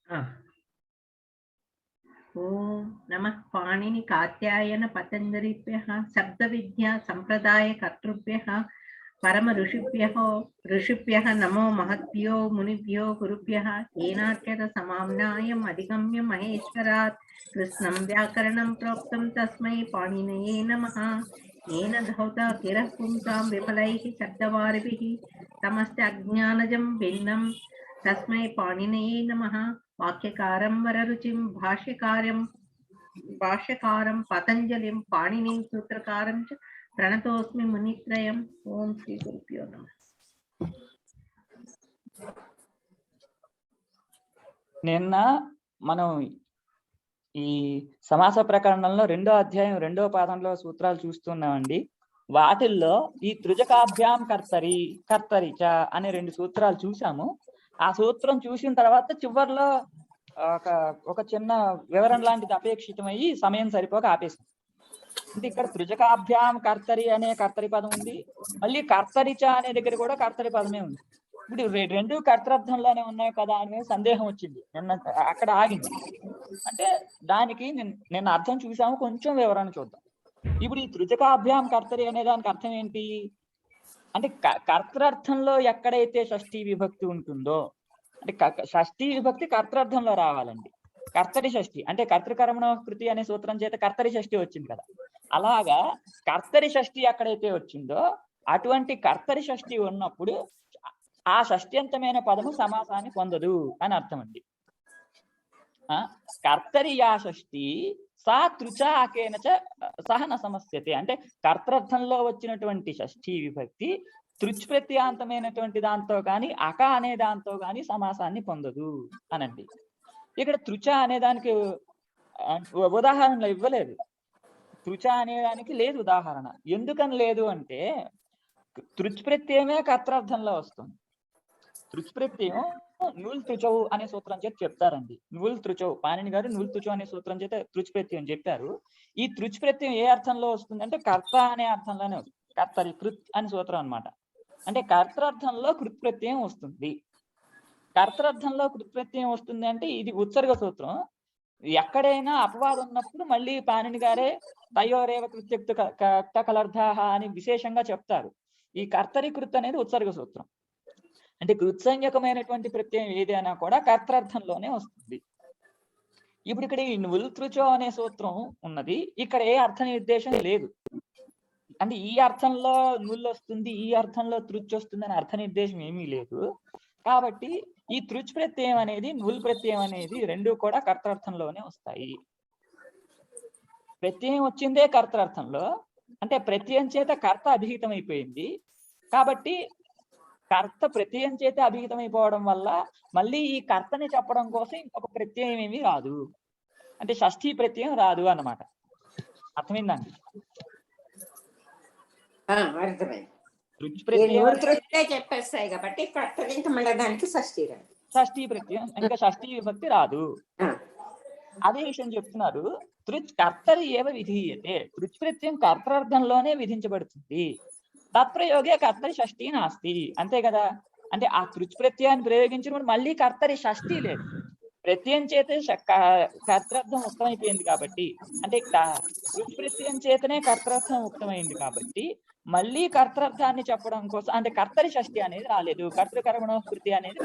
ఆ! ఓం నమః పాణిని కాత్యాయన పతంజలిభ్యః శబ్దవిద్యా సంప్రదాయ కర్తృభ్యః పరమ ఋషిభ్యః నమో మహద్భ్యో మునిభ్యో గురుభ్యః ఏనాట్యత సమామ్నాయం అధిగమ్య మహేశ్వరాత్ కృష్ణం వ్యాకరణం ప్రోక్తం తస్మై పాణినయే నమః येन धौता गिरः पुंसां विमलैः शब्दवारिभिः तमस्य अज्ञानजं भिन्नं तस्मै पाणिनये नमः वाक्यकारं वररुचिं भाष्यकारं पतञ्जलिं पाणिनिं सूत्रकारं च प्रणतोऽस्मि मुनित्रयम् ओम श्री गुरुभ्यो नमः। నిన్న మనం ఈ సమాస ప్రకరణంలో 2వ అధ్యాయం 2వ పాదంలో సూత్రాలు చూస్తున్నామండి. వాటిల్లో ఈ త్రిజకాభ్యాం కర్తరిచ అనే 2 సూత్రాలు చూసాము. ఆ సూత్రం చూసిన తర్వాత చివర్లో ఒక చిన్న వివరణ లాంటిది అపేక్షితమయ్యి సమయం సరిపోక ఆపేసాం. అంటే ఇక్కడ త్రిజకాభ్యాం కర్తరి అనే కర్తరి పదం ఉంది, మళ్ళీ కర్తరిచ అనే దగ్గర కూడా కర్తరి పదమే ఉంది. ఇప్పుడు 2 కర్తృర్థంలోనే ఉన్నాయి కదా అనే సందేహం వచ్చింది, నిన్న అక్కడ ఆగింది. అంటే దానికి నిన్న అర్థం చూసాము, కొంచెం వివరణ చూద్దాం. ఇప్పుడు ఈ త్రిజకాభ్యాం కర్తరి అనే దానికి అర్థం ఏంటి అంటే కర్తృర్థంలో ఎక్కడైతే షష్ఠీ విభక్తి ఉంటుందో, అంటే షష్ఠీ విభక్తి కర్తృర్థంలో రావాలండి. కర్తరి షష్ఠి అంటే కర్తృకర్మణ కృతి అనే సూత్రం చేత కర్తరి షష్ఠి వచ్చింది కదా, అలాగా కర్తరి షష్ఠి ఎక్కడైతే వచ్చిందో అటువంటి కర్తరి షష్ఠి ఉన్నప్పుడు ఆ షష్ట్యంతమైన పదము సమాసాన్ని పొందదు అని అర్థం అండి. కర్తరి యా షష్ఠి సా తృచా అకేనచ సహన సమస్యతే అంటే కర్తర్థంలో వచ్చినటువంటి షష్ఠీ విభక్తి తృచ్ ప్రత్యాంతమైనటువంటి దాంతో కానీ అక అనే దాంతో కానీ సమాసాన్ని పొందదు అనండి. ఇక్కడ తృచ అనే దానికి ఉదాహరణలు ఇవ్వలేదు, తృచ అనే దానికి లేదు ఉదాహరణ. ఎందుకని లేదు అంటే తృచ్ ప్రత్యయమే కర్తర్థంలో వస్తుంది. తృచ్ ప్రత్యయం నూల్ త్రుచవు అనే సూత్రం చేత చెప్తారండి. నూల్ త్రుచవు పాణిని గారు నూల్ త్రుచవు అనే సూత్రం చేత తృచ్ ప్రత్యయం చెప్పారు. ఈ తృచ్ ప్రత్యయం ఏ అర్థంలో వస్తుంది అంటే కర్త అనే అర్థంలోనే వస్తుంది. కర్తరి కృత్ అని సూత్రం అనమాట. అంటే కర్తర్థంలో కృత్ ప్రత్యయం వస్తుంది. కర్తర్థంలో కృత్ ప్రత్యయం వస్తుంది అంటే ఇది ఉత్సర్గ సూత్రం. ఎక్కడైనా అపవాదం ఉన్నప్పుడు మళ్ళీ పాణిని గారే తయోరేవ కృత్యుక్త కలర్థాహ అని విశేషంగా చెప్తారు. ఈ కర్తరి కృత్ అనేది ఉత్సర్గ సూత్రం. అంటే కృత్సంజ్ఞకమైనటువంటి ప్రత్యయం ఏదైనా కూడా కర్తర్థంలోనే వస్తుంది. ఇప్పుడు ఇక్కడ ఈ నుల్ త్రుచో అనే సూత్రం ఉన్నది, ఇక్కడ ఏ అర్థ నిర్దేశం లేదు. అంటే ఈ అర్థంలో నుల్ వస్తుంది, ఈ అర్థంలో తృచ్ వస్తుంది అని అర్థ నిర్దేశం ఏమీ లేదు. కాబట్టి ఈ తృచ్ ప్రత్యయం అనేది నుల్ ప్రత్యయం అనేది 2 కూడా కర్తార్థంలోనే వస్తాయి. ప్రత్యయం వచ్చిందే కర్తార్థంలో, అంటే ప్రత్యయం చేత కర్త అభిహితం అయిపోయింది. కాబట్టి కర్త ప్రత్యయం చేత అభిహితమైపోవడం వల్ల మళ్ళీ ఈ కర్తని చెప్పడం కోసం ఇంకొక ప్రత్యయం ఏమీ రాదు, అంటే షష్ఠీ ప్రత్యయం రాదు అన్నమాట. అర్థమైందండి? చెప్పేస్తాయి కాబట్టి షష్ఠీ ప్రత్యయం ఇంకా షష్ఠీ విభక్తి రాదు. అదే విషయం చెప్తున్నారు. తృచ్ కర్తరి ఏవ విధీయతే, తృచ్ ప్రత్యయం కర్తార్థంలోనే విధించబడుతుంది. తత్ప్రయోగే కర్తరి షష్ఠీ నాస్తి, అంతే కదా. అంటే ఆ తృచ్ ప్రత్యయాన్ని ప్రయోగించినప్పుడు మళ్ళీ కర్తరి షష్ఠీ లేదు, ప్రత్యయం చేతే కర్తార్థం ఉక్తమైపోయింది కాబట్టి, అంటే తృచ్ ప్రత్యయం చేతనే కర్తార్థం ఉక్తమైంది కాబట్టి మళ్ళీ కర్తార్థాన్ని చెప్పడం కోసం అంటే కర్తరి షష్ఠి అనేది రాలేదు, కర్తృకర్మణోకృతి అనేది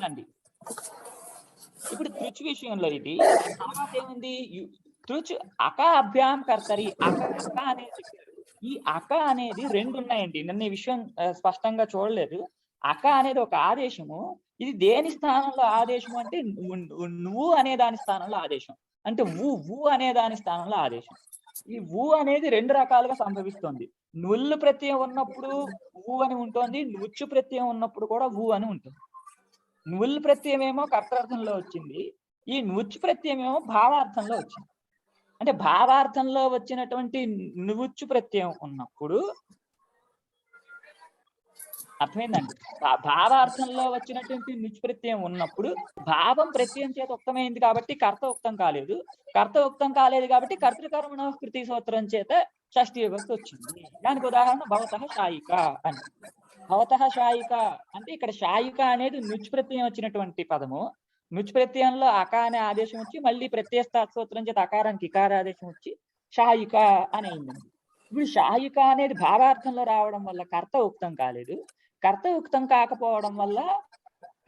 అండి. ఇప్పుడు తృచ్ విషయంలో ఇది తర్వాత ఏముంది, తృచ్ అక అభ్యాం కర్తరి, అక అనేది ఈ అక అనేది 2 ఉన్నాయండి. నిన్న ఈ విషయం స్పష్టంగా చూడలేదు. అక అనేది ఒక ఆదేశము, ఇది దేని స్థానంలో ఆదేశం అంటే నువ్వు అనే దాని స్థానంలో ఆదేశం, అంటే ఊ అనే దాని స్థానంలో ఆదేశం. ఈ ఊ అనేది 2 రకాలుగా సంభవిస్తుంది. నుల్లు ప్రత్యయం ఉన్నప్పుడు ఊ అని ఉంటుంది, నుచ్చు ప్రత్యయం ఉన్నప్పుడు కూడా ఊ అని ఉంటుంది. నుల్ ప్రత్యయం ఏమో కర్తార్థంలో వచ్చింది, ఈ నుచ్చు ప్రత్యయం ఏమో భావార్థంలో వచ్చింది. అంటే భావార్థంలో వచ్చినటువంటి నువ్వుచ్చు ప్రత్యయం ఉన్నప్పుడు, అర్థమైందండి, భావార్థంలో వచ్చినటువంటి నుచ్చు ప్రత్యయం ఉన్నప్పుడు భావం ప్రత్యయం చేత ఉక్తమైంది కాబట్టి కర్త ఉక్తం కాలేదు, కర్త ఉక్తం కాలేదు కాబట్టి కర్తృకర్మణోకృతి సూత్రం చేత షష్ఠీ విభక్తి వచ్చింది. దానికి ఉదాహరణ భవతః శాయిక అని. భవతః శాయిక అంటే ఇక్కడ శాయిక అనేది నుచ్ ప్రత్యయం వచ్చినటువంటి పదము. నుచ్ ప్రత్యయంలో అక అనే ఆదేశం వచ్చి మళ్ళీ ప్రత్యయస్థాత్ సూత్రం చేత అకారానికి ఇకార ఆదేశం వచ్చి శాయిక అని అయిందండి. ఇప్పుడు శాయిక అనేది భావార్థంలో రావడం వల్ల కర్త ఉక్తం కాలేదు. కర్త ఉక్తం కాకపోవడం వల్ల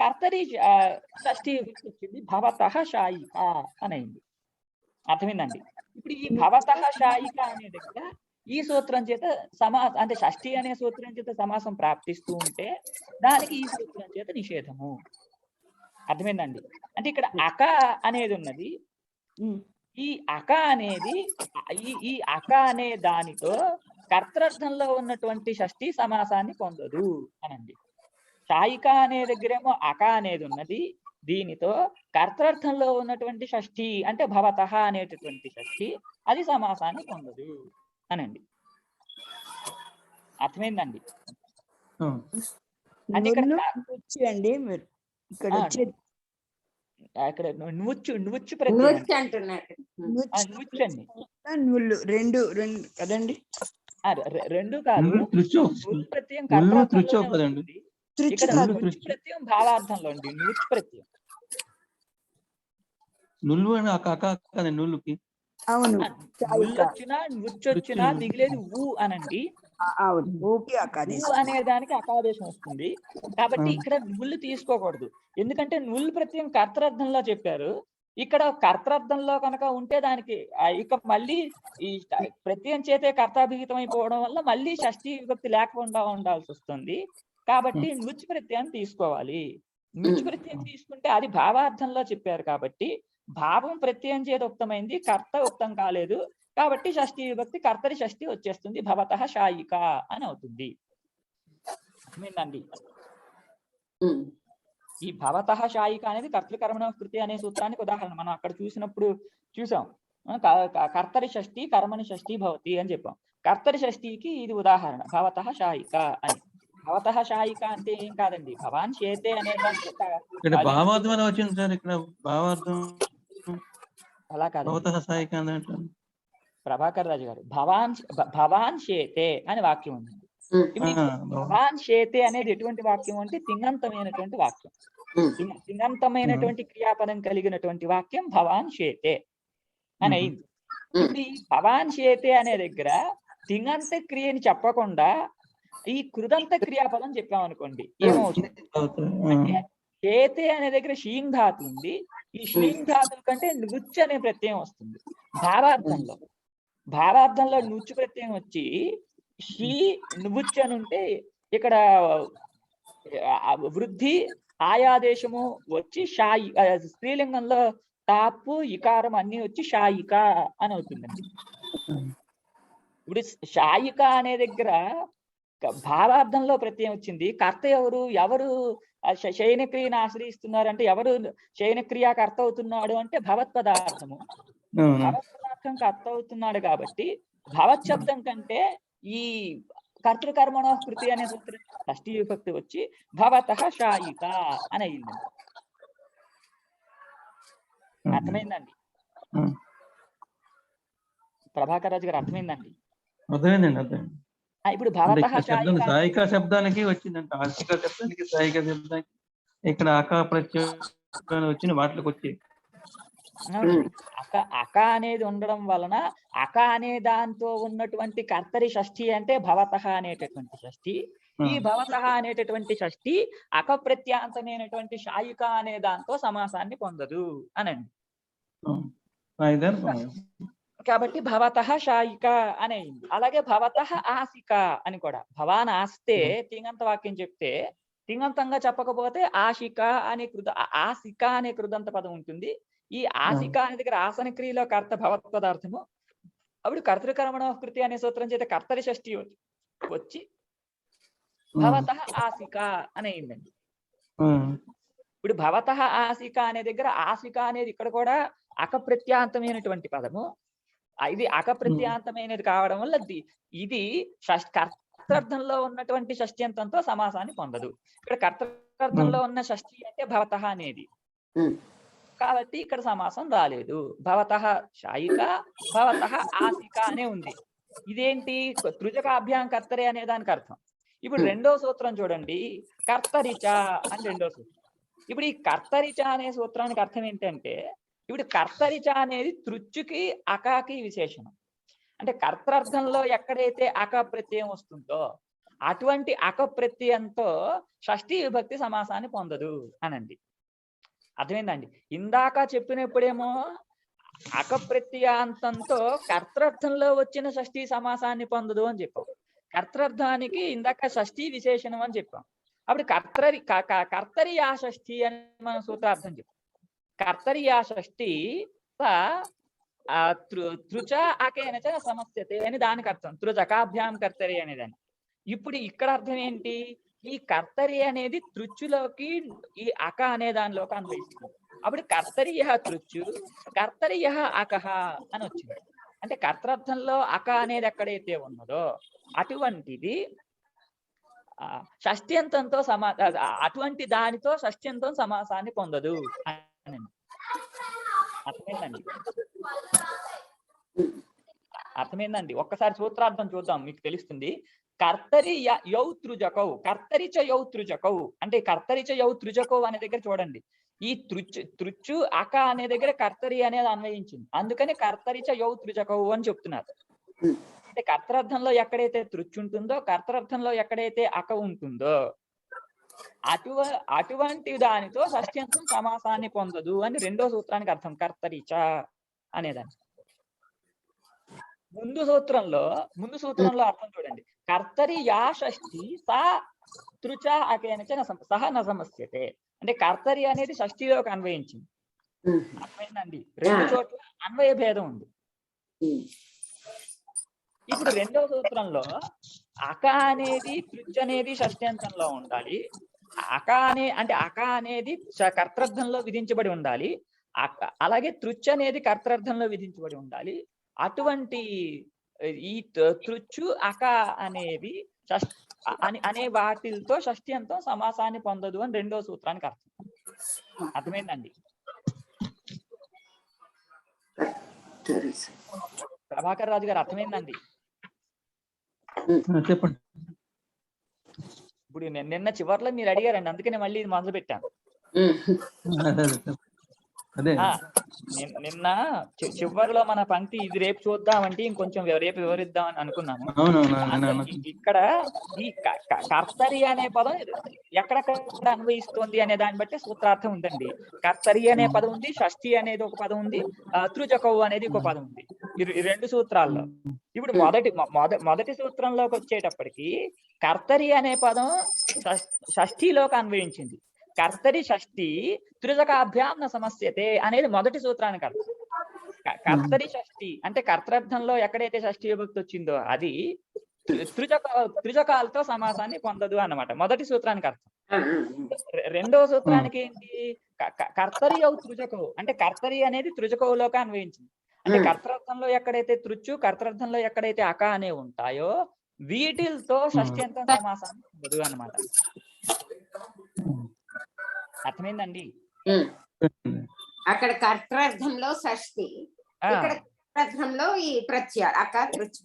కర్తరి షష్ఠి విభక్తి వచ్చింది. భవతః శాయిక అని అయింది. అర్థమైందండి. ఇప్పుడు ఈ భవతః శాయిక అనే దగ్గర ఈ సూత్రం చేత అంటే షష్ఠి అనే సూత్రం చేత సమాసం ప్రాప్తిస్తూ ఉంటే దానికి ఈ సూత్రం చేత నిషేధము. అర్థమైందండి. అంటే ఇక్కడ అక అనేది ఉన్నది. ఈ అక అనేది ఈ అక అనే దానితో కర్తృర్థంలో ఉన్నటువంటి షష్ఠి సమాసాన్ని పొందదు అనండి. శాయిక అనే దగ్గరేమో అక అనేది ఉన్నది. దీనితో కర్తృర్థంలో ఉన్నటువంటి షష్ఠి అంటే భవతః అనేటటువంటి షష్ఠి అది సమాసాన్ని పొందదు అనండి. అర్థమైందండి. అంటే ఇక్కడ అండి మీరు ఇక్కడ వచ్చేది ఇక్కడ నువ్వు ప్రత్యయం నువ్వులు రెండు కదండి. రెండు కాదు, ప్రత్యయం ప్రత్యయం భావార్థంలో అండి. నువ్వు ప్రత్యయం నుల్లు అని నుల్లుకి అవును వచ్చినా నువ్వొచ్చినా మిగిలేదు ఊ అనండి. ఊ అనే దానికి అకాదేశం వస్తుంది. కాబట్టి ఇక్కడ నువ్వులు తీసుకోకూడదు. ఎందుకంటే నువ్వులు ప్రత్యయం కర్తృర్థంలో చెప్పారు. ఇక్కడ కర్తృర్థంలో కనుక ఉంటే దానికి ఇక మళ్ళీ ఈ ప్రత్యయం చేతే కర్తాభిహితం అయిపోవడం వల్ల మళ్ళీ షష్ఠి విభక్తి లేకుండా ఉండాల్సి వస్తుంది. కాబట్టి నుచ్ ప్రత్యయం తీసుకోవాలి. నుచ్ ప్రత్యయం తీసుకుంటే అది భావార్థంలో చెప్పారు కాబట్టి భావం ప్రత్యయం చేత ఉక్తమైంది, కర్త ఉక్తం కాలేదు. కాబట్టి షష్ఠి విభక్తి కర్తరి షష్ఠి వచ్చేస్తుంది. భవతః శాయిక అని అవుతుంది. అర్థమైందండి. ఈ భవతః శాయిక అనేది కర్తృకర్మణ కృతి అనే సూత్రానికి ఉదాహరణ. మనం అక్కడ చూసాం. కర్తరి షష్ఠి కర్మని షష్ఠి భవతి అని చెప్పాం. కర్తరి షష్ఠికి ఇది ఉదాహరణ భవతః శాయిక అని. భవతః శాయిక అంటే ఏం కాదండి, భవాన్ చేతే అనే భావార్థం వచ్చింది సార్. ఇక్కడ భావార్థం అలా కాదు. భవతః శాయిక ప్రభాకర్ రాజు గారు భవాన్ చేతే అని వాక్యం ఉంది. భవాన్ చేతే అనేది ఎటువంటి వాక్యం అంటే తింగంతమైనటువంటి వాక్యం. తింగంతమైనటువంటి క్రియాపదం కలిగినటువంటి వాక్యం భవాన్ చేతే అని అయింది. ఇప్పుడు ఈ భవాన్ చేతే అనే దగ్గర తింగంత క్రియని చెప్పకుండా ఈ కృదంత క్రియాపదం చెప్పామనుకోండి, ఏమవుతుంది అంటే చేతే అనే దగ్గర షీం ధాతు ఉంది. ఈ షీం ధాతు కంటే నృత్య అనే ప్రత్యయం వస్తుంది. భావార్థంలో నృత్య ప్రత్యయం వచ్చి షీ నృత్య అని ఉంటే ఇక్కడ వృద్ధి ఆయాదేశము వచ్చి షాయి, స్త్రీలింగంలో తాపు ఇకారం అన్ని వచ్చి షాయిక అని అవుతుందండి. ఇప్పుడు షాయిక అనే దగ్గర భావార్థంలో ప్రత్యయం వచ్చింది. కర్త ఎవరు శయనక్రియను ఆశ్రయిస్తున్నారు అంటే ఎవరు శయనక్రియ కర్త అవుతున్నాడు అంటే భవత్పదార్థము. భవత్పదార్థం కర్త అవుతున్నాడు కాబట్టి భవత్ శబ్దం కంటే ఈ కర్తృకర్మణ కృతి అనే సూత్రం షష్ఠి విభక్తి వచ్చి భవతః శాయిక అని అయిందండి. అర్థమైందండి. ప్రభాకర్ రాజు గారు అర్థమైందండి. ఇప్పుడు భవతః శాయిక శబ్దానికి వచ్చిందంట, ఆశిక శబ్దానికి శాయిక శబ్దానికి ఇక్కడ అక ప్రత్యయం వచ్చిన వాటికి వచ్చి అక అనేది ఉండడం వలన అక అనే దాంతో ఉన్నటువంటి కర్తరి షష్ఠి అంటే భవతః అనేటటువంటి షష్ఠి. ఈ భవతః అనేటటువంటి షష్ఠి అక ప్రత్యాంతమైనటువంటి శాయిక అనే దాంతో సమాసాన్ని పొందదు అనండి. కాబట్టి భవతః శాయిక అనేది. అలాగే భవతః ఆసిక అని కూడా. భవాన్ ఆస్తే తింగంత వాక్యం చెప్తే తింగంతంగా చెప్పకపోతే ఆశిక అనే ఆసిక అనే కృదంత పదం ఉంటుంది. ఈ ఆసిక అనే దగ్గర ఆసన క్రియలో కర్త భవత్ పదార్థము. అప్పుడు కర్తృకర్మణ కృతి అనే సూత్రం చేత కర్తరి షష్ఠి వచ్చి భవతః ఆసిక అని అయిందండి. ఇప్పుడు భవతః ఆసిక అనే దగ్గర ఆసిక అనేది ఇక్కడ కూడా అకప్రత్యాంతమైనటువంటి పదము. ఇది అకప్రత్యాంతమైనది కావడం వల్ల ఇది కర్తార్థంలో ఉన్నటువంటి షష్ఠ్యంతంతో సమాసాన్ని పొందదు. ఇక్కడ కర్తార్థంలో ఉన్న షష్ఠి అంటే భవతః అనేది కాబట్టి ఇక్కడ సమాసం రాలేదు. భవతః శాయిక భవతః ఆసిక అనే ఉంది. ఇదేంటి తృజకాభ్యాం కర్తరే అనే దానికి అర్థం. ఇప్పుడు రెండో సూత్రం చూడండి, కర్తరిచ అని రెండో సూత్రం. ఇప్పుడు ఈ కర్తరిచ అనే సూత్రానికి అర్థం ఏంటంటే, ఇప్పుడు కర్తరిచ అనేది తృచ్చుకి అకాకి విశేషణం. అంటే కర్తర్థంలో ఎక్కడైతే అక ప్రత్యయం వస్తుందో అటువంటి అక ప్రత్యయంతో షష్ఠీ విభక్తి సమాసాన్ని పొందదు అనండి. అర్థమైందండి? ఇందాక చెప్పినప్పుడేమో అక ప్రత్యయాంతంతో కర్తర్థంలో వచ్చిన షష్ఠీ సమాసాన్ని పొందదు అని చెప్పాం. కర్తర్థానికి ఇందాక షష్ఠీ విశేషణం అని చెప్పాం. అప్పుడు కర్తరియా షష్ఠి అని మనం సూత్రార్థం చెప్పాం. కర్తరియా షష్ఠి తృచ అకేనచ సమస్యతే అని దానికి అర్థం. తృజకాభ్యాం కర్తరి అనేదాన్ని. ఇప్పుడు ఇక్కడ అర్థం ఏంటి? ఈ కర్తరి అనేది తృచ్చులోకి ఈ అక అనే దానిలోకి అన్వయిస్తుంది. అప్పుడు కర్తరియ తృచ్చు, కర్తరియ అకహ అని వచ్చింది. అంటే కర్తర్థంలో అక అనేది ఎక్కడైతే ఉన్నదో అటువంటిది షష్ఠ్యంతంతో అటువంటి దానితో షష్ఠ్యంతం సమాసాన్ని పొందదు అని. అర్థమైందండి? అర్థమైందండి? ఒక్కసారి సూత్రార్థం చూద్దాం, మీకు తెలుస్తుంది. కర్తరి యౌ తృజకౌ, కర్తరిచ యౌ తృజకౌ అంటే కర్తరిచ యౌ తృజకౌ అనే దగ్గర చూడండి, ఈ తృచ్చు అక అనే దగ్గర కర్తరి అనేది అన్వయించింది. అందుకని కర్తరిచ యౌ తృజకౌ అని చెప్తున్నారు. అంటే కర్తరార్థంలో ఎక్కడైతే తృచ్చు ఉంటుందో, కర్తరార్థంలో ఎక్కడైతే అక ఉంటుందో అటువంటి దానితో షష్ఠ్యంతం సమాసాన్ని పొందదు అని రెండో సూత్రానికి అర్థం. కర్తరిచ అనేదాన్ని ముందు సూత్రంలో అర్థం చూడండి. కర్తరి యా షష్ఠి సా తృచ అకేనచ సహ న సమస్యతే. అంటే కర్తరి అనేది షష్ఠిలోకి అన్వయించింది. అర్థమైందండి? రెండు చోట్ల అన్వయ భేదం ఉంది. ఇప్పుడు రెండో సూత్రంలో అక అనేది తృచ్ అనేది షష్ఠ్యంతంలో ఉండాలి. అక అనేది కర్తర్థంలో విధించబడి ఉండాలి. అలాగే తృచ్ అనేది కర్తర్థంలో విధించబడి ఉండాలి. అటువంటి ఈ తృచ్చు అక అనేవి అనే వాటితో షష్ఠ్యంతం సమాసాన్ని పొందదు అని రెండో సూత్రానికి అర్థం. అర్థమైందండి? ప్రభాకర్ రాజు గారు అర్థమైందండి? చెప్పండి. ఇప్పుడు నిన్న చివర్లో మీరు అడిగారండి, అందుకనే మళ్ళీ ఇది మొదలు పెట్టాను. నిన్న చివరిలో మన పంక్తి ఇది రేపు చూద్దామంటే ఇంకొంచెం రేపు వివరిద్దామని అనుకున్నాను. ఇక్కడ ఈ కర్తరి అనే పదం ఎక్కడెక్కడ అన్వయిస్తుంది అనే దాన్ని బట్టి సూత్రార్థం ఉందండి. కర్తరి అనే పదం ఉంది, షష్ఠి అనేది ఒక పదం ఉంది, తృజకవు అనేది ఒక పదం ఉంది ఈ రెండు సూత్రాల్లో. ఇప్పుడు మొదటి సూత్రంలోకి వచ్చేటప్పటికి కర్తరి అనే పదం షష్ఠిలోకి అన్వయించింది. కర్తరి షష్ఠి తృజకాభ్యాం న సమస్యతే అనేది మొదటి సూత్రానికి అర్థం. కర్తరి షష్ఠి అంటే కర్తర్థంలో ఎక్కడైతే షష్ఠి విభక్తి వచ్చిందో అది త్రిజకాలతో సమాసాన్ని పొందదు అన్నమాట, మొదటి సూత్రానికి అర్థం. రెండవ సూత్రానికి ఏంటి? కర్తరి యౌ తృజకవు అంటే కర్తరి అనేది తృజకవులోకి అన్వయించింది. అంటే కర్తర్థంలో ఎక్కడైతే తృచ్చు, కర్తర్థంలో ఎక్కడైతే అక అనే ఉంటాయో వీటితో షష్ఠ్యంతం సమాసాన్ని పొందదు అన్నమాట. అర్థమైందండి? అక్కడ కర్తర్థంలో షష్ఠి, ఇక్కడ కర్తర్థంలో ఈ ప్రత్యయాలు అక తృచ్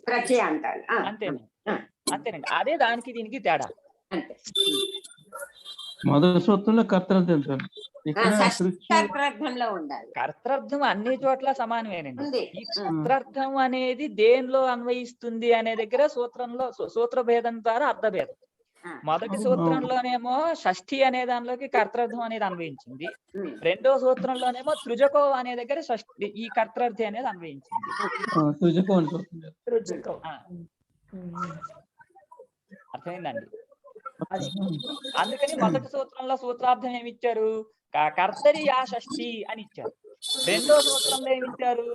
ప్రత్యయ అంటారు. అంతేనండి. అదే దానికి దీనికి తేడా. అంతే. మొదటి సూత్రంలో కర్తర్థం కర్తర్థంలో ఉండాలి. కర్తర్థం అన్ని చోట్ల సమానమేనండి. ఈ కర్తర్థం అనేది దేనిలో అన్వయిస్తుంది అనే దగ్గర సూత్ర భేదం ద్వారా అర్థభేదం. మొదటి సూత్రంలోనేమో షష్ఠి అనే దానిలోకి కర్తర్థం అనేది అన్వయించింది. రెండో సూత్రంలోనేమో తృజకో అనే దగ్గర షష్ఠి ఈ కర్తర్థి అనేది అన్వయించింది. అర్థమైందండి? అందుకని మొదటి సూత్రంలో సూత్రార్థం ఏమి ఇచ్చారు? కర్తరి యా షష్ఠి అని ఇచ్చారు. రెండో సూత్రంలో ఏమిచ్చారు?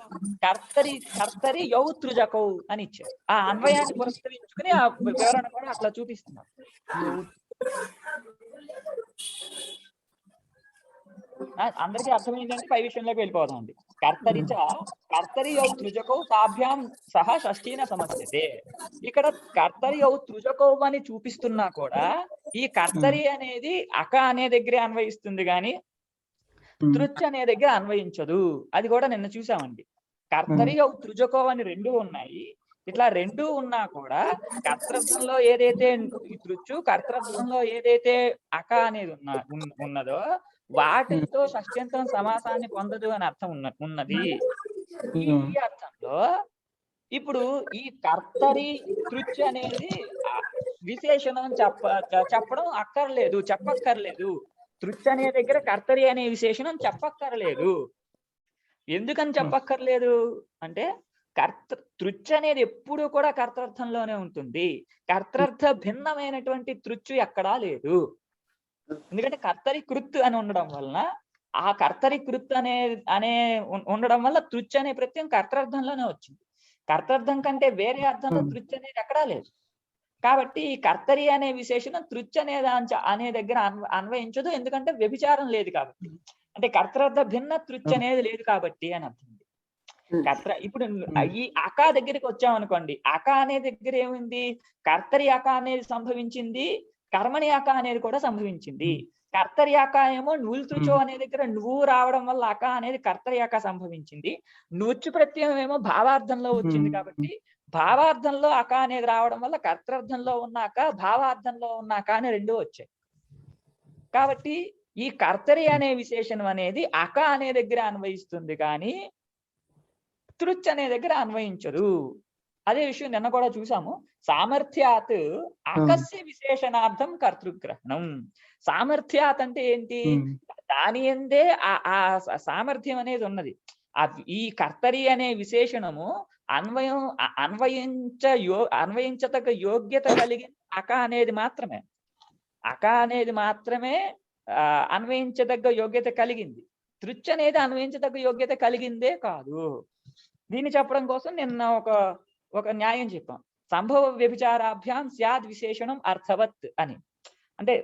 కర్తరి యౌ తృజకౌ అని ఇచ్చారు. ఆ అన్వయాన్ని పురస్కరించుకుని ఆ వివరణ కూడా అట్లా చూపిస్తున్నారు. అందరికీ అర్థమైందంటే పై విషయంలోకి వెళ్ళిపోతాం అండి. కర్తరి యౌ తృజకౌ తాభ్యాం సహ షష్ఠీన సమస్యతే. ఇక్కడ కర్తరి యౌ తృజకౌ అని చూపిస్తున్నా కూడా ఈ కర్తరి అనేది అక అనే దగ్గరే అన్వయిస్తుంది గాని తృచ్ అనే దగ్గర అన్వయించదు. అది కూడా నిన్న చూసామండి. కర్తరి యౌ తృజకో అని రెండు ఉన్నాయి. ఇట్లా రెండు ఉన్నా కూడా కర్తృర్థంలో ఏదైతే ఈ తృచ్చు, కర్తృర్థంలో ఏదైతే అక అనేది ఉన్నదో వాటితో షష్ఠ్యంతం సమాసాన్ని పొందదు అని అర్థం ఉన్నది. ఈ అర్థంలో ఇప్పుడు ఈ కర్తరి తృచ్ అనేది విశేషణం చెప్పడం అక్కర్లేదు, చెప్పక్కర్లేదు. తృచ్ అనే దగ్గర కర్తరి అనే విశేషణం చెప్పక్కర్లేదు. ఎందుకని చెప్పక్కర్లేదు అంటే తృచ్ అనేది ఎప్పుడు కూడా కర్తర్థంలోనే ఉంటుంది. కర్తర్థ భిన్నమైనటువంటి తృచ్చు ఎక్కడా లేదు. ఎందుకంటే కర్తరి కృత్ అని ఉండడం వలన, ఆ కర్తరి కృత్ అనే ఉండడం వల్ల తృచ్ అనే ప్రత్యయం కర్తర్థంలోనే వచ్చింది. కర్తర్థం కంటే వేరే అర్థంలో తృచ్ అనేది ఎక్కడా లేదు. కాబట్టి ఈ కర్తరి అనే విశేషణం తృచ్ అనే దగ్గర అన్వయించదు, ఎందుకంటే వ్యభిచారం లేదు కాబట్టి. అంటే కర్తర్థ భిన్న తృచ్ అనేది లేదు కాబట్టి అని అర్థం. ఇప్పుడు ఈ అక దగ్గరికి వచ్చామనుకోండి, అక అనే దగ్గర ఏముంది? కర్తరి అక అనేది సంభవించింది, కర్మణి అక అనేది కూడా సంభవించింది. కర్తరి అక ఏమో నువ్వు తృచో అనే దగ్గర నువ్వు రావడం వల్ల అక అనేది కర్తరి అక సంభవించింది. నుచ్చు ప్రత్యయం ఏమో భావార్థంలో వచ్చింది కాబట్టి భావార్థంలో అక అనేది రావడం వల్ల కర్తర్థంలో ఉన్న అక, భావార్థంలో ఉన్న అక అని రెండు వచ్చాయి. కాబట్టి ఈ కర్తరి అనే విశేషణం అనేది అక అనే దగ్గర అన్వయిస్తుంది కానీ తృచ్ అనే దగ్గర అన్వయించదు. అదే విషయం నిన్న కూడా చూసాము. సామర్థ్యాత్ అకస్య విశేషణార్థం కర్తృగ్రహణం. సామర్థ్యాత్ అంటే ఏంటి? దాని ఎందే ఆ సామర్థ్యం అనేది ఉన్నది. ఈ కర్తరి అనే విశేషణము అన్వయించతగ్గ యోగ్యత కలిగిన అక అనేది మాత్రమే. అక అనేది మాత్రమే అన్వయించదగ్గ యోగ్యత కలిగింది. తృచ్ అనేది అన్వయించదగ్గ యోగ్యత కలిగిందే కాదు. దీన్ని చెప్పడం కోసం నిన్న ఒక న్యాయం చెప్పాం. సంభవ వ్యభిచారాభ్యాం స్యాద్ విశేషణం అర్థవత్ అని. అంటే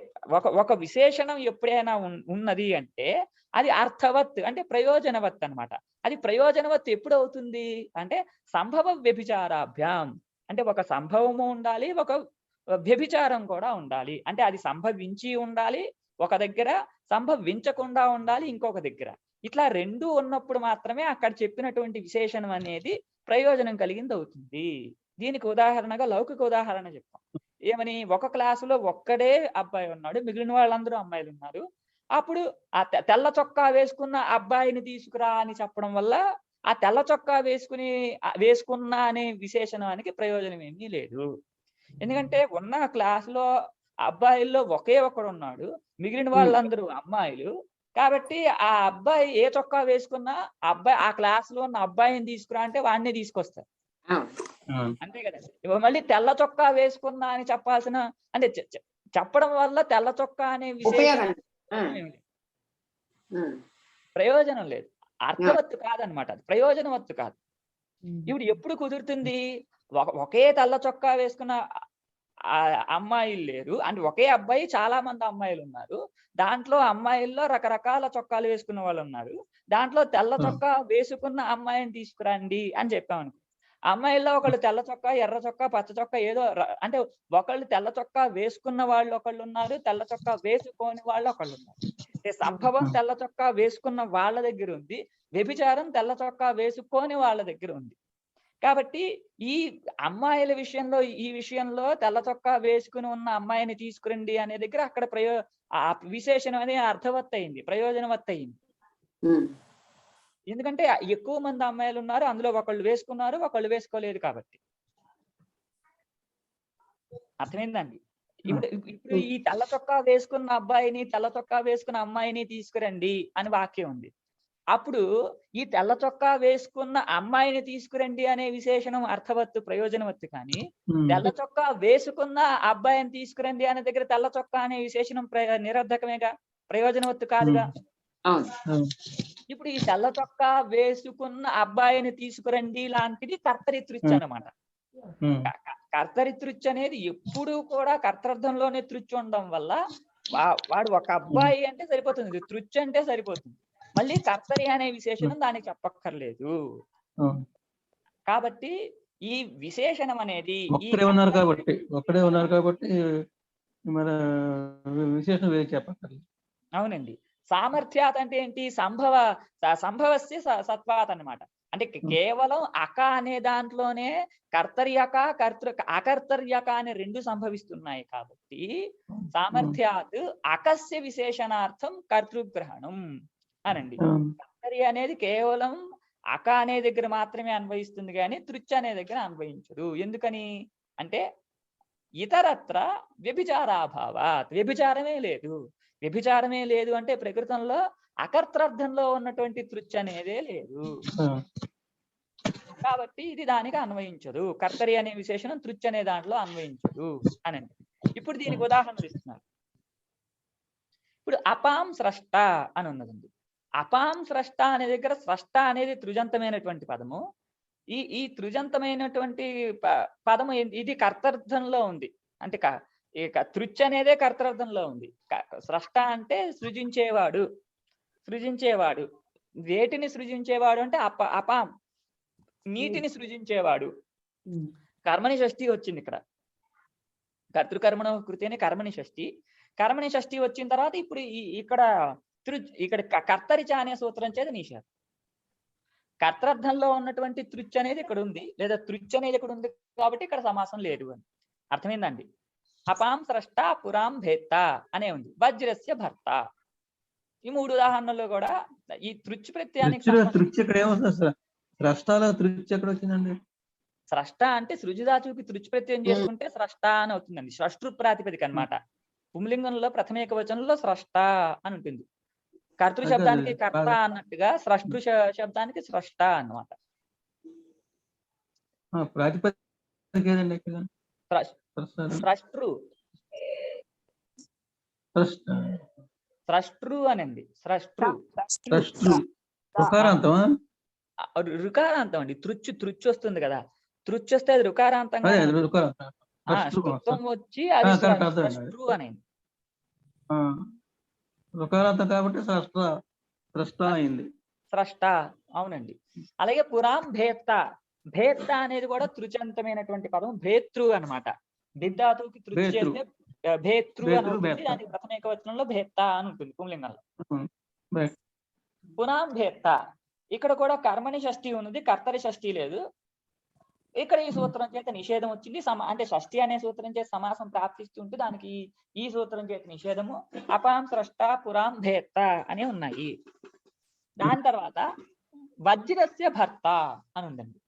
ఒక విశేషణం ఎప్పుడైనా ఉన్నది అంటే అది అర్థవత్ అంటే ప్రయోజనవత్ అన్నమాట. అది ప్రయోజనవత్ ఎప్పుడు అవుతుంది అంటే సంభవ వ్యభిచారాభ్యాం అంటే ఒక సంభవము ఉండాలి, ఒక వ్యభిచారం కూడా ఉండాలి. అంటే అది సంభవించి ఉండాలి ఒక దగ్గర, సంభవించకుండా ఉండాలి ఇంకొక దగ్గర. ఇట్లా రెండు ఉన్నప్పుడు మాత్రమే అక్కడ చెప్పినటువంటి విశేషణం అనేది ప్రయోజనం కలిగింది అవుతుంది. దీనికి ఉదాహరణగా లౌకిక ఉదాహరణ చెప్తాం. ఏమని? ఒక క్లాసులో ఒక్కడే అబ్బాయి ఉన్నాడు, మిగిలిన వాళ్ళందరూ అమ్మాయిలు ఉన్నారు. అప్పుడు ఆ తెల్ల చొక్కా వేసుకున్న అబ్బాయిని తీసుకురా అని చెప్పడం వల్ల ఆ తెల్ల చొక్కా వేసుకున్న అనే విశేషణానికి ప్రయోజనం ఏమీ లేదు. ఎందుకంటే ఉన్న క్లాసులో అబ్బాయిల్లో ఒకే ఒకడు ఉన్నాడు, మిగిలిన వాళ్ళందరూ అమ్మాయిలు. కాబట్టి ఆ అబ్బాయి ఏ చొక్కా వేసుకున్నా ఆ క్లాస్ లో ఉన్న అబ్బాయిని తీసుకురా అంటే వాడినే తీసుకొస్తారు. అంతే కదండి. మళ్ళీ తెల్ల చొక్కా వేసుకున్నా అని చెప్పాల్సిన అంటే చెప్పడం వల్ల తెల్ల చొక్కా అనే విషయం ప్రయోజనం లేదు, అర్థవత్తు కాదనమాట, అది ప్రయోజనవత్తు కాదు. ఇప్పుడు ఎప్పుడు కుదురుతుంది? ఒకే తెల్ల చొక్కా వేసుకున్న అమ్మాయిలు లేరు అంటే ఒకే అబ్బాయి చాలా మంది అమ్మాయిలు ఉన్నారు. దాంట్లో అమ్మాయిల్లో రకరకాల చొక్కాలు వేసుకున్న వాళ్ళు ఉన్నారు. దాంట్లో తెల్ల చొక్కా వేసుకున్న అమ్మాయిని తీసుకురండి అని చెప్పామనుకో. అమ్మాయిల్లో ఒకళ్ళు తెల్ల చొక్కా, ఎర్ర చొక్కా, పచ్చ చొక్కా ఏదో అంటే ఒకళ్ళు తెల్ల చొక్కా వేసుకున్న వాళ్ళు ఒకళ్ళు ఉన్నారు, తెల్ల చొక్కా వేసుకోని వాళ్ళు ఒకళ్ళు ఉన్నారు. అంటే సంభవం తెల్ల చొక్కా వేసుకున్న వాళ్ళ దగ్గర ఉంది, వ్యభిచారం తెల్ల చొక్కా వేసుకోని వాళ్ళ దగ్గర ఉంది. కాబట్టి ఈ అమ్మాయిల విషయంలో ఈ విషయంలో తెల్ల చొక్కా వేసుకుని ఉన్న అమ్మాయిని తీసుకురండి అనే దగ్గర అక్కడ ఆ విశేషణం అనేది అర్థవత్ అయింది, ప్రయోజనవత్ అయింది. ఎందుకంటే ఎక్కువ మంది అమ్మాయిలు ఉన్నారు, అందులో ఒకళ్ళు వేసుకున్నారు ఒకళ్ళు వేసుకోలేదు కాబట్టి. అర్థమైందండి? ఇప్పుడు ఈ తెల్ల చొక్కా వేసుకున్న అబ్బాయిని తెల్ల చొక్కా వేసుకున్న అమ్మాయిని తీసుకురండి అని వాక్యం ఉంది. అప్పుడు ఈ తెల్ల చొక్కా వేసుకున్న అమ్మాయిని తీసుకురండి అనే విశేషణం అర్థవత్తు, ప్రయోజనవత్తు. కానీ తెల్ల చొక్కా వేసుకున్న అబ్బాయిని తీసుకురండి అనే దగ్గర తెల్ల చొక్కా అనే విశేషణం నిరర్ధకమేగా, ప్రయోజనవత్తు కాదుగా. ఇప్పుడు ఈ తెల్ల చొక్కా వేసుకున్న అబ్బాయిని తీసుకురండి లాంటిది కర్తరితృచ్ అన్నమాట. కర్తరితృచ్ అనేది ఎప్పుడు కూడా కర్తర్థంలోనే తృచ్ ఉండడం వల్ల వాడు ఒక అబ్బాయి అంటే సరిపోతుంది, తృచ్ అంటే సరిపోతుంది. మళ్ళీ కర్తరి అనే విశేషణం దానికి చెప్పక్కర్లేదు. కాబట్టి ఈ విశేషణం అనేది ఒక్కడే ఉన్నారు కాబట్టి మన విశేషణం వేరే చెప్పక్కర్లేదు. అవునండి. సామర్థ్యాత్ అంటే ఏంటి? సంభవస్య సత్వాత్ అన్నమాట. అంటే కేవలం అక అనే దాంట్లోనే కర్తర్యక అకర్తర్యక అనే రెండు సంభవిస్తున్నాయి కాబట్టి సామర్థ్యాత్ అకస్య విశేషణార్థం కర్తృగ్రహణం అనండి. కర్తరి అనేది కేవలం అక అనే దగ్గర మాత్రమే అన్వయిస్తుంది కానీ తృచ్ అనే దగ్గర అన్వయించదు. ఎందుకని అంటే ఇతరత్ర వ్యభిచారాభావాత్, వ్యభిచారమే లేదు. వ్యభిచారమే లేదు అంటే ప్రకృతంలో అకర్తర్థంలో ఉన్నటువంటి తృచ్ అనేదే లేదు కాబట్టి ఇది దానికి అన్వయించదు. కర్తరి అనే విశేషణం తృచ్ అనే దాంట్లో అన్వయించదు అనండి. ఇప్పుడు దీనికి ఉదాహరణలు ఇస్తున్నారు. ఇప్పుడు అపాం స్రష్ట అని ఉన్నదండి. అపాం స్రష్ట అనే దగ్గర స్రష్ట అనేది తృజంతమైనటువంటి పదము. ఈ తృజంతమైనటువంటి పదము ఇది కర్తర్థంలో ఉంది. అంటే తృచ్ అనేదే కర్తర్థంలో ఉంది. స్రష్ట అంటే సృజించేవాడు. వేటిని సృజించేవాడు అంటే అపాం నీటిని సృజించేవాడు. కర్మని షష్ఠి వచ్చింది ఇక్కడ. కర్తృకర్మణ కృతి అని కర్మని షష్ఠి వచ్చిన తర్వాత ఇప్పుడు ఇక్కడ కర్తరిచ అనే సూత్రం చేత నిషేధం. కర్తర్థంలో ఉన్నటువంటి తృచ్ అనేది ఇక్కడ ఉంది, లేదా తృచ్ అనేది ఇక్కడ ఉంది కాబట్టి ఇక్కడ సమాసం లేదు అని అర్థమైందండి. అపాం స్రష్ట పురాం భేత్త అనే ఉంది. వజ్రస్య భర్త. ఈ మూడు ఉదాహరణలో కూడా ఈ తృచ్ ప్రత్యయానికి స్రష్ట అంటే సృజిదాచుకి తృచ్ ప్రత్యయం చేసుకుంటే స్రష్ట అని అవుతుందండి. స్రష్టృ ప్రాతిపదిక అన్నమాట. పుంలింగంలో ప్రథమ ఏకవచనంలో స్రష్ట అని ఉంటుంది. కర్తృ శబ్దానికి కర్త అన్నట్టుగా స్రష్టృ శబ్దానికి స్రష్ట అన్నమాట. స్రష్టృ అనండి. రుకారాంతం అండి. తృచ్ వస్తుంది కదా, తృచ్ వస్తే అది రుకారాంతంగా వచ్చి అది స్రష్టృ అనేది కాబట్టి స్రష్ట. అవునండి. అలాగే పురాం భేత్త. భేత్త అనేది కూడా తృచంతమైనటువంటి పదం. భేతృ అన్నమాట. బిద్ధాతుకి తృచ్ చేస్తే భేతృ అని ఉంటుంది. దానికి ప్రథమ ఏకవచనంలో భేత్త అని ఉంటుంది పుంలింగంలో. పురాం భేత్త. ఇక్కడ కూడా కర్మని షష్ఠి ఉన్నది, కర్తరి షష్ఠి లేదు. ఇక్కడ ఈ సూత్రం చేత నిషేధం వచ్చింది. అంటే షష్ఠి అనే సూత్రం చేత సమాసం ప్రాప్తిస్తుంటే దానికి ఈ సూత్రం చేత నిషేధము. అపాం స్రష్ట పురాం భేత్త అని ఉన్నాయి. దాని తర్వాత వజ్రస్య భర్త అని ఉందండి.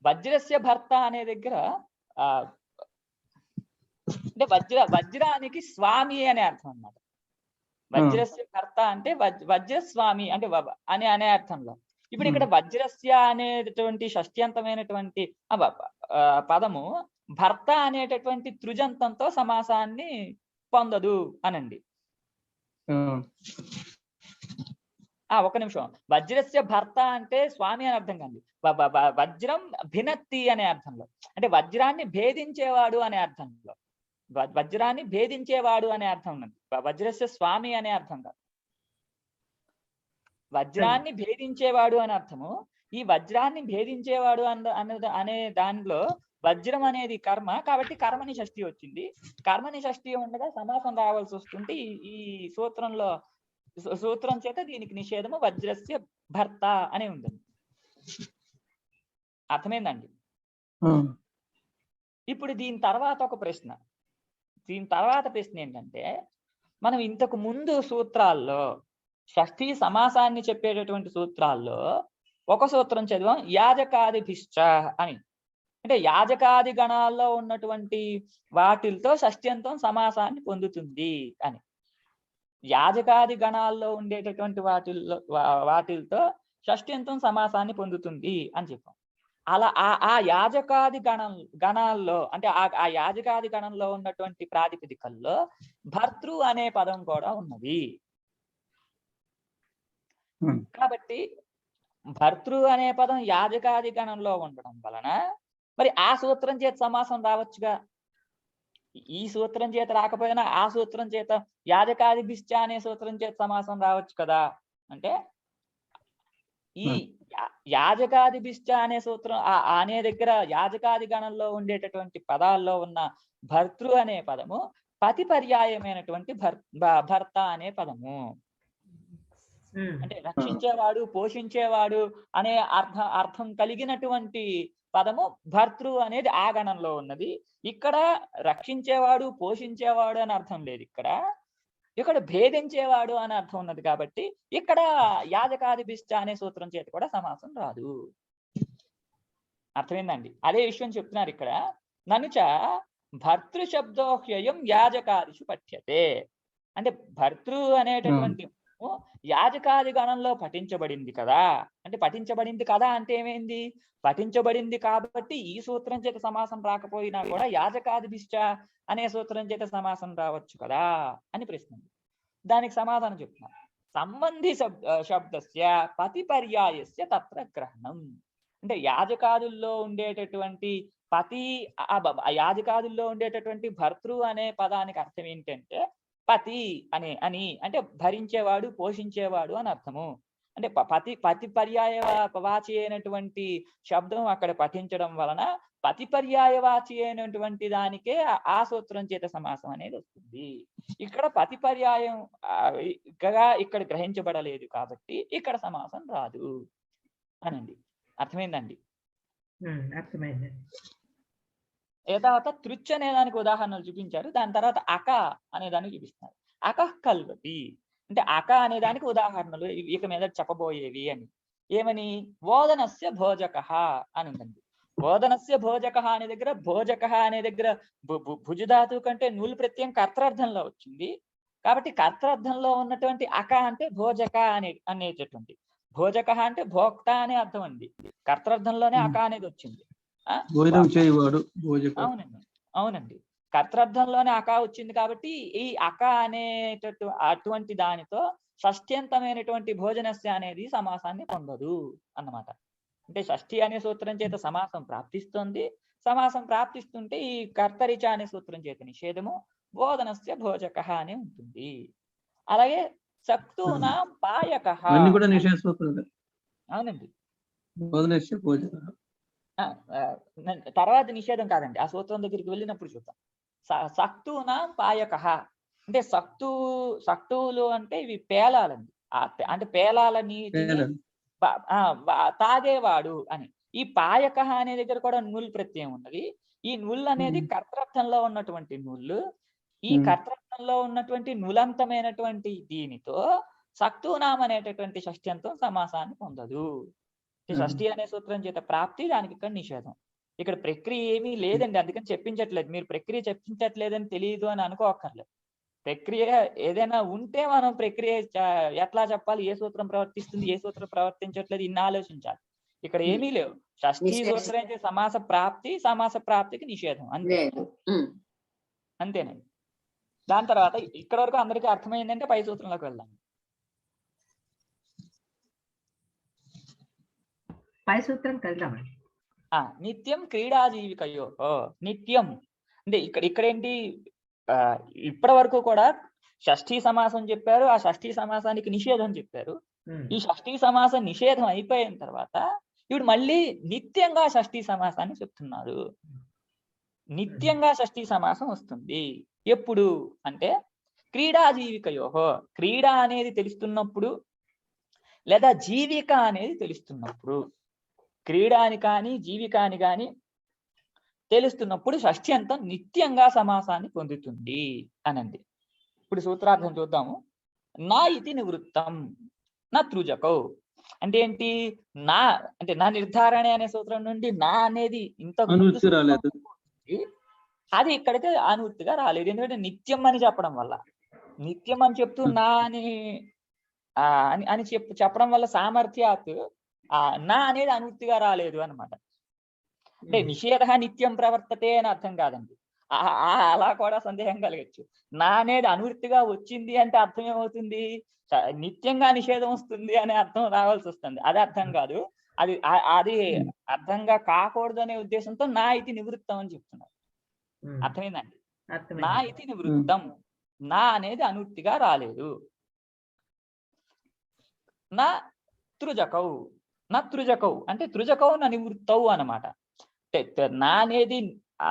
వజ్రస్య భర్త అనే దగ్గర అంటే వజ్రానికి స్వామి అనే అర్థం అన్నమాట. వజ్రస్య భర్త అంటే వజ్రస్వామి అంటే అనే అర్థంలో. ఇప్పుడు ఇక్కడ వజ్రస్య అనేటటువంటి షష్ట్యంతమైనటువంటి పదము భర్త అనేటటువంటి తృజంతంతో సమాసాన్ని పొందదు అనండి. ఒక నిమిషం. వజ్రస్య భర్త అంటే స్వామి అని అర్థం కాదు. వజ్రం భినత్తి అనే అర్థంలో, అంటే వజ్రాన్ని భేదించేవాడు అనే అర్థంలో. వజ్రాన్ని భేదించేవాడు అనే అర్థం ఉన్నది. వజ్రస్య స్వామి అనే అర్థం కాదు. వజ్రాన్ని భేదించేవాడు అని అర్థము. ఈ వజ్రాన్ని భేదించేవాడు అనే దానిలో వజ్రం అనేది కర్మ కాబట్టి కర్మని షష్ఠి వచ్చింది. కర్మని షష్ఠి ఉండగా సమాసం రావాల్సి వస్తుంటే ఈ సూత్రం చేత దీనికి నిషేధము వజ్రస్య భర్త అనే ఉందండి. అర్థమైందండి. ఇప్పుడు దీని తర్వాత ఒక ప్రశ్న. ఏంటంటే, మనం ఇంతకు ముందు సూత్రాల్లో షష్ఠీ సమాసాన్ని చెప్పేటటువంటి సూత్రాల్లో ఒక సూత్రం చదివాం, యాజకాదిభిశ్చ అని. అంటే యాజకాది గణాల్లో ఉన్నటువంటి వాటిలతో షష్ఠ్యంతం సమాసాన్ని పొందుతుంది అని. యాజకాది గణాల్లో ఉండేటటువంటి వాటిలతో షష్ఠ్యంతం సమాసాన్ని పొందుతుంది అని చెప్పాం. అలా ఆ యాజకాది గణాల్లో అంటే ఆ యాజకాది గణంలో ఉన్నటువంటి ప్రాతిపదికల్లో భర్తృ అనే పదం కూడా ఉన్నది. కాబట్టి భర్తృ అనే పదం యాజకాది గణంలో ఉండడం వలన మరి ఆ సూత్రం చేత సమాసం రావచ్చుగా. ఈ సూత్రం చేత రాకపోయినా ఆ సూత్రం చేత యాజకాది బిశ్చ అనే సూత్రం చేత సమాసం రావచ్చు కదా. అంటే ఈ యాజకాది బిశ్చ అనే సూత్రం అనే దగ్గర యాజకాది గణంలో ఉండేటటువంటి పదాల్లో ఉన్న భర్తృ అనే పదము పతి పర్యాయమైనటువంటి భర్త అనే పదము. అంటే రక్షించేవాడు, పోషించేవాడు అనే అర్థం కలిగినటువంటి పదము భర్తృ అనేది ఆ గణంలో ఉన్నది. ఇక్కడ రక్షించేవాడు, పోషించేవాడు అని అర్థం లేదు. ఇక్కడ భేదించేవాడు అని అర్థం ఉన్నది కాబట్టి ఇక్కడ యాజకాదిభిశ్చ అనే సూత్రం చేత కూడా సమాసం రాదు. అర్థమైందండి? అదే విషయం చెప్తున్నారు ఇక్కడ. ననుచ భర్తృ శబ్దోహ్యయం యాజకాదిషు పఠ్యతే. అంటే భర్తృ అనేటటువంటి యాజకాది గణంలో పఠించబడింది కదా. అంటే పఠించబడింది కదా అంటే ఏమైంది? పఠించబడింది కాబట్టి ఈ సూత్రం చేత సమాసం రాకపోయినా కూడా యాజకాదిభిశ్చ అనే సూత్రం చేత సమాసం రావచ్చు కదా అని ప్రశ్న. దానికి సమాధానం చెప్తున్నారు. సంబంధి శబ్దస్య పతి పర్యాయస్య తత్ర గ్రహణం. అంటే యాజకాదుల్లో ఉండేటటువంటి యాజకాదుల్లో ఉండేటటువంటి భర్తృ అనే పదానికి అర్థం ఏంటంటే పతి అంటే భరించేవాడు, పోషించేవాడు అని అర్థము. అంటే పతి పర్యాయ వాచి అయినటువంటి శబ్దం అక్కడ పఠించడం వలన పతి పర్యాయ వాచి అయినటువంటి దానికే ఆ సూత్రం చేత సమాసం అనేది వస్తుంది. ఇక్కడ పతి పర్యాయం ఇక్కడ గ్రహించబడలేదు కాబట్టి ఇక్కడ సమాసం రాదు అనండి. అర్థమైందండి? అర్థమైందండి. తర్వాత తృచ్ అనే దానికి ఉదాహరణలు చూపించారు. దాని తర్వాత అక అనే దానికి చూపిస్తున్నారు. అక కల్వతి అంటే అక అనే దానికి ఉదాహరణలు ఇక మీద చెప్పబోయేవి అని. ఏమని? ఓదనస్య భోజక అని ఉందండి. ఓదనస్య భోజక అనే దగ్గర భోజక అనే దగ్గర భుజధాతు కంటే నూలు ప్రత్యయం కర్తార్థంలో వచ్చింది కాబట్టి కర్తార్థంలో ఉన్నటువంటి అక అంటే భోజక అనేటటువంటి. భోజక అంటే భోక్త అనే అర్థం అండి. కర్తార్థంలోనే అక అనేది వచ్చింది. అవునండి, కర్తార్థంలోనే అక వచ్చింది కాబట్టి ఈ అక అటువంటి దానితో షష్ఠ్యంతమైనటువంటి భోజనస్య అనేది సమాసాన్ని పొందదు అన్నమాట. అంటే షష్ఠి అనే సూత్రం చేత సమాసం ప్రాప్తిస్తుంది. సమాసం ప్రాప్తిస్తుంటే ఈ కర్తరిచ అనే సూత్రం చేత నిషేధము బోధనస్య భోజక అని ఉంటుంది. అలాగే సక్తూనా పాయక. అవునండి, తర్వాత నిషేధం కాదండి, ఆ సూత్రం దగ్గరికి వెళ్ళినప్పుడు చూద్దాం. సక్తూనా పాయక అంటే సక్తువులు అంటే ఇవి పేలాలండి. అంటే పేలాల నీటిని తాగేవాడు అని. ఈ పాయక అనే దగ్గర కూడా నుల్ ప్రత్యయం ఉన్నది. ఈ నుల్ అనేది కర్తార్థంలో ఉన్నటువంటి నుల్లు. ఈ కర్తార్థంలో ఉన్నటువంటి నులంతమైనటువంటి దీనితో సక్తూనాం అనేటటువంటి షష్ఠ్యంతో సమాసాన్ని పొందదు. షష్ఠి అనే సూత్రం చేత ప్రాప్తి, దానికి ఇక్కడ నిషేధం. ఇక్కడ ప్రక్రియ ఏమీ లేదండి, అందుకని చెప్పించట్లేదు. మీరు ప్రక్రియ చెప్పించట్లేదని తెలియదు అని అనుకోక్కర్లేదు. ప్రక్రియ ఏదైనా ఉంటే మనం ప్రక్రియ ఎట్లా చెప్పాలి, ఏ సూత్రం ప్రవర్తిస్తుంది, ఏ సూత్రం ప్రవర్తించట్లేదు, ఇన్ని ఆలోచించాలి. ఇక్కడ ఏమీ లేవు. షష్ఠి సూత్రం సమాస ప్రాప్తికి నిషేధం అంతేనండి. దాని తర్వాత ఇక్కడ వరకు అందరికీ అర్థమైందంటే పై సూత్రంలోకి వెళ్దాం. పై సూత్రం వెళ్దామండి. నిత్యం క్రీడాజీవికయో. నిత్యం అంటే ఇక్కడ ఏంటి, ఇప్పటి వరకు కూడా షష్ఠీ సమాసం చెప్పారు, ఆ షష్ఠీ సమాసానికి నిషేధం చెప్పారు. ఈ షష్ఠీ సమాసం నిషేధం అయిపోయిన తర్వాత ఇప్పుడు మళ్ళీ నిత్యంగా షష్ఠీ సమాసాన్ని చెప్తున్నారు. నిత్యంగా షష్ఠీ సమాసం వస్తుంది ఎప్పుడు అంటే క్రీడాజీవికయోహో. క్రీడ అనేది తెలుస్తున్నప్పుడు లేదా జీవిక అనేది తెలుస్తున్నప్పుడు, క్రీడ అని కానీ జీవిక అని కానీ తెలుస్తున్నప్పుడు షష్ఠ్యంతం నిత్యంగా సమాసాన్ని పొందుతుంది అనండి. ఇప్పుడు సూత్రార్థం చూద్దాము. నా ఇది నివృత్తం నా తృజకౌ అంటే ఏంటి? నా అంటే నా నిర్ధారణ అనే సూత్రం నుండి నా అనేది ఇంత అది ఇక్కడికి అనువృత్తిగా రాలేదు. ఎందుకంటే నిత్యం అని చెప్పడం వల్ల, నిత్యం అని చెప్తూ నా అని చెప్పడం వల్ల సామర్థ్యాత్ నా అనేది అనువృత్తిగా రాలేదు అన్నమాట. అంటే నిషేధ నిత్యం ప్రవర్తతే అని అర్థం కాదండి. అలా కూడా సందేహం కలగచ్చు. నా అనేది అనువృత్తిగా వచ్చింది అంటే అర్థం ఏమవుతుంది? నిత్యంగా నిషేధం వస్తుంది అనే అర్థం రావాల్సి వస్తుంది. అది అర్థం కాదు. అది అర్థంగా కాకూడదు అనే ఉద్దేశంతో నా ఇది నివృత్తం అని చెప్తున్నారు. అర్థమైందండి? నా ఇది నివృత్తం, నా అనేది అనువృత్తిగా రాలేదు. నా తృజకౌ అంటే తృజకౌ నా నివృత్తవు అన్నమాట. నా అనేది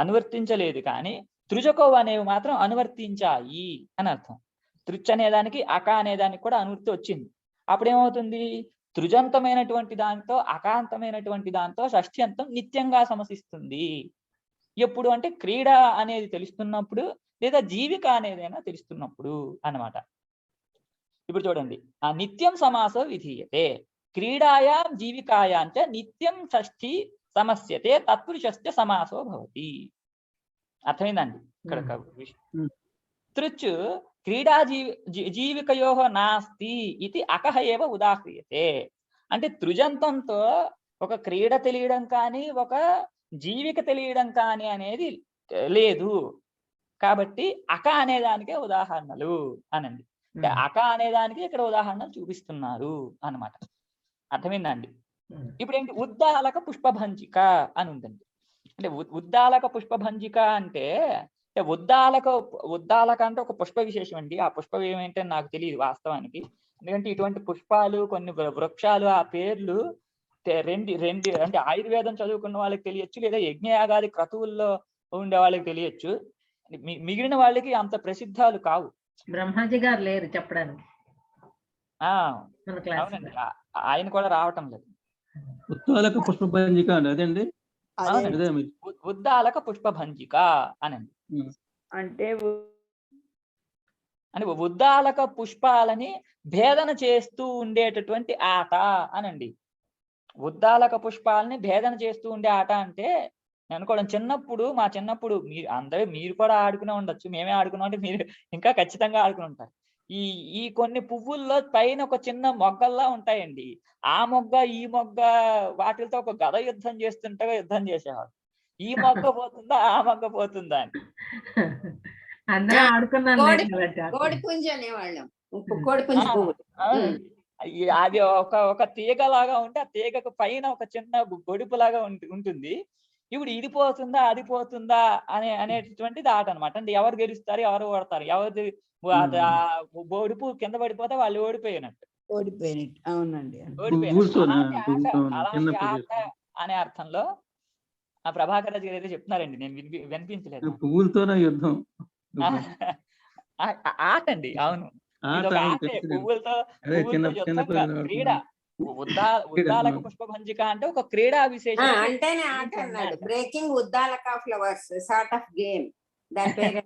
అనువర్తించలేదు కానీ తృజకౌ అనేవి మాత్రం అనువర్తించాయి అని అర్థం. తృచ్ అనేదానికి అక అనేదానికి కూడా అనువృత్తి వచ్చింది. అప్పుడేమవుతుంది, తృజంతమైనటువంటి దాంతో అకాంతమైనటువంటి దాంతో షష్ఠి అంతం నిత్యంగా సమసిస్తుంది. ఎప్పుడు అంటే క్రీడ అనేది తెలుస్తున్నప్పుడు, లేదా జీవిక అనేదైనా తెలుస్తున్నప్పుడు అన్నమాట. ఇప్పుడు చూడండి, ఆ నిత్యం సమాసో విధీయతే, క్రీడాయాం జీవికాయాం చ నిత్యం షష్ఠి సమస్యతే తత్పురుషస్య సమాసో భవతి. అర్థమైందండి ఇక్కడ విషయం. తృచ్ క్రీడా జీవికయో నాస్తి ఇది అకహ ఏవ ఉదాహ్రియతే. అంటే తృజంతంతో ఒక క్రీడ తెలియడం కానీ ఒక జీవిక తెలియడం కానీ అనేది లేదు, కాబట్టి అక అనేదానికే ఉదాహరణలు అనండి. అక అనేదానికి ఇక్కడ ఉదాహరణలు చూపిస్తున్నారు అన్నమాట. అర్థమైందండి. ఇప్పుడు ఏంటి, ఉద్దాలక పుష్పభంజిక అని ఉందండి. అంటే ఉద్దాలక పుష్పభంజిక అంటే ఉద్దాలక అంటే ఒక పుష్ప విశేషం అండి. ఆ పుష్పం ఏమంటే నాకు తెలియదు వాస్తవానికి, ఎందుకంటే ఇటువంటి పుష్పాలు కొన్ని వృక్షాలు ఆ పేర్లు రెండు అంటే ఆయుర్వేదం చదువుకున్న వాళ్ళకి తెలియచ్చు, లేదా యజ్ఞయాగాది క్రతువుల్లో ఉండే వాళ్ళకి తెలియచ్చు. మిగిలిన వాళ్ళకి అంత ప్రసిద్ధాలు కావు. బ్రహ్మాజీ గారు లేరు చెప్పడానికి. అవునండి, ఆయన కూడా రావటం లేదు. ఉద్దాలక పుష్పభంజిక అండి అదండి. ఉద్దాలక పుష్పభంజిక అనండి. అంటే ఉద్దాలక పుష్పాలని భేదన చేస్తూ ఉండేటటువంటి ఆట అనండి. ఉద్దాలక పుష్పాలని భేదన చేస్తూ ఉండే ఆట అంటే నేను అనుకోవడం, మా చిన్నప్పుడు మీరు కూడా ఆడుకునే ఉండొచ్చు, మేమే ఆడుకున్నాం అంటే మీరు ఇంకా ఖచ్చితంగా ఆడుకుని ఉంటారు. ఈ కొన్ని పువ్వుల్లో పైన ఒక చిన్న మొగ్గల్లా ఉంటాయండి. ఆ మొగ్గ ఈ మొగ్గ వాటితో ఒక గద యుద్ధం చేస్తుంటగా యుద్ధం చేసేవాడు. ఈ మొగ్గ పోతుందా ఆ మొగ్గ పోతుందా అని. అందరూ ఆడుకున్నాను. కోడిపుంజు అనేవాళ్ళం. కోడిపుంజు పువ్వు. అది ఒక తీగ లాగా ఉంటే ఆ తీగకు పైన ఒక చిన్న గొడుపు లాగా ఉంటుంది. ఇప్పుడు ఇది పోతుందా అది పోతుందా అనేటటువంటిది ఆట అనమాట. అంటే ఎవరు గెలుస్తారు ఎవరు ఓడతారు, ఎవరు బొడుపు కింద పడిపోతే వాళ్ళు ఓడిపోయినట్టు. అవునండి. అలాంటి ఆట అనే అర్థంలో ఆ ప్రభాకర్ రాజు గారు అయితే చెప్తున్నారండి, నేను వినిపించలేదు. పువ్వులతోనే యుద్ధం ఆట అండి. అవును, పువ్వులతో క్రీడ. ఉద్దాలక పుష్పభంజిక అంటే ఒక క్రీడా విశేషం. అంటేనే ఆట అన్నాడు. Breaking Uddalaka flowers sort of game. దాని పేరు.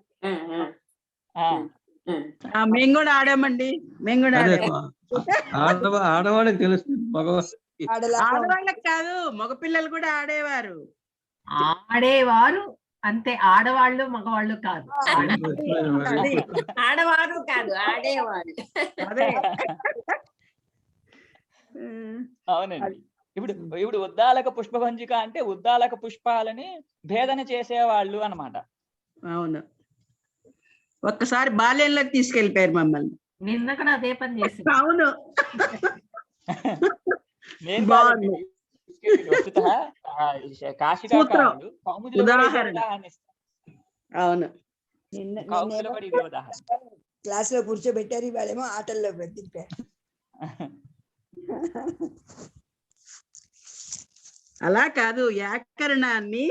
మేము కూడా ఆడామండి. మేము కూడా ఆడవాళ్ళకి తెలుస్తుంది, ఆడవాళ్ళకి కాదు మగపిల్లలు కూడా ఆడేవారు. అంతే, ఆడవాళ్ళు మగవాళ్ళు కాదు. ఆడవారు కాదు ఆడేవారు. అవునండి. ఇప్పుడు ఉద్దాలక పుష్పభంజిక అంటే ఉద్దాలక పుష్పాలని భేదన చేసేవాళ్ళు అన్నమాట. అవును, ఒక్కసారి బాల్యంలోకి తీసుకెళ్ళిపోయారు మమ్మల్ని. నిన్న కూడా అదే పని చేసి. అవును, అవును. క్లాస్ లో కూర్చోబెట్టారు, ఇవాళేమో ఆటల్లో దింపారు. అలా కాదు, వ్యాకరణాన్ని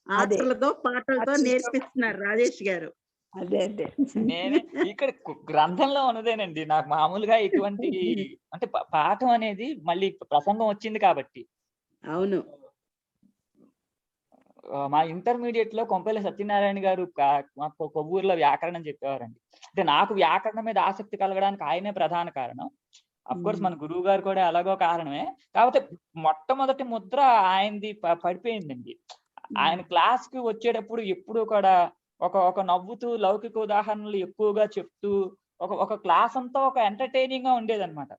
ఆటలతో పాటలతో నేర్పిస్తున్నారు రాజేష్ గారు. అదే నేనే ఇక్కడ గ్రంథంలో ఉన్నదేనండి. నాకు మామూలుగా ఇటువంటి అంటే పాఠం అనేది మళ్ళీ ప్రసంగం వచ్చింది కాబట్టి. అవును, మా ఇంటర్మీడియట్ లో కొంపల్లి సత్యనారాయణ గారు మాకు కొవ్వూరులో వ్యాకరణం చెప్పేవారండి. అంటే నాకు వ్యాకరణం మీద ఆసక్తి కలగడానికి ఆయనే ప్రధాన కారణం. అఫ్ కోర్స్ మన గురువు గారు కూడా ఎలాగో కారణమే. కాకపోతే మొట్టమొదటి ముద్ర ఆయనది పడిపోయిందండి. ఆయన క్లాస్ కి వచ్చేటప్పుడు ఎప్పుడు కూడా ఒక నవ్వుతూ లౌకిక ఉదాహరణలు ఎక్కువగా చెప్తూ ఒక క్లాస్ అంతా ఒక ఎంటర్టైనింగ్ గా ఉండేదన్నమాట.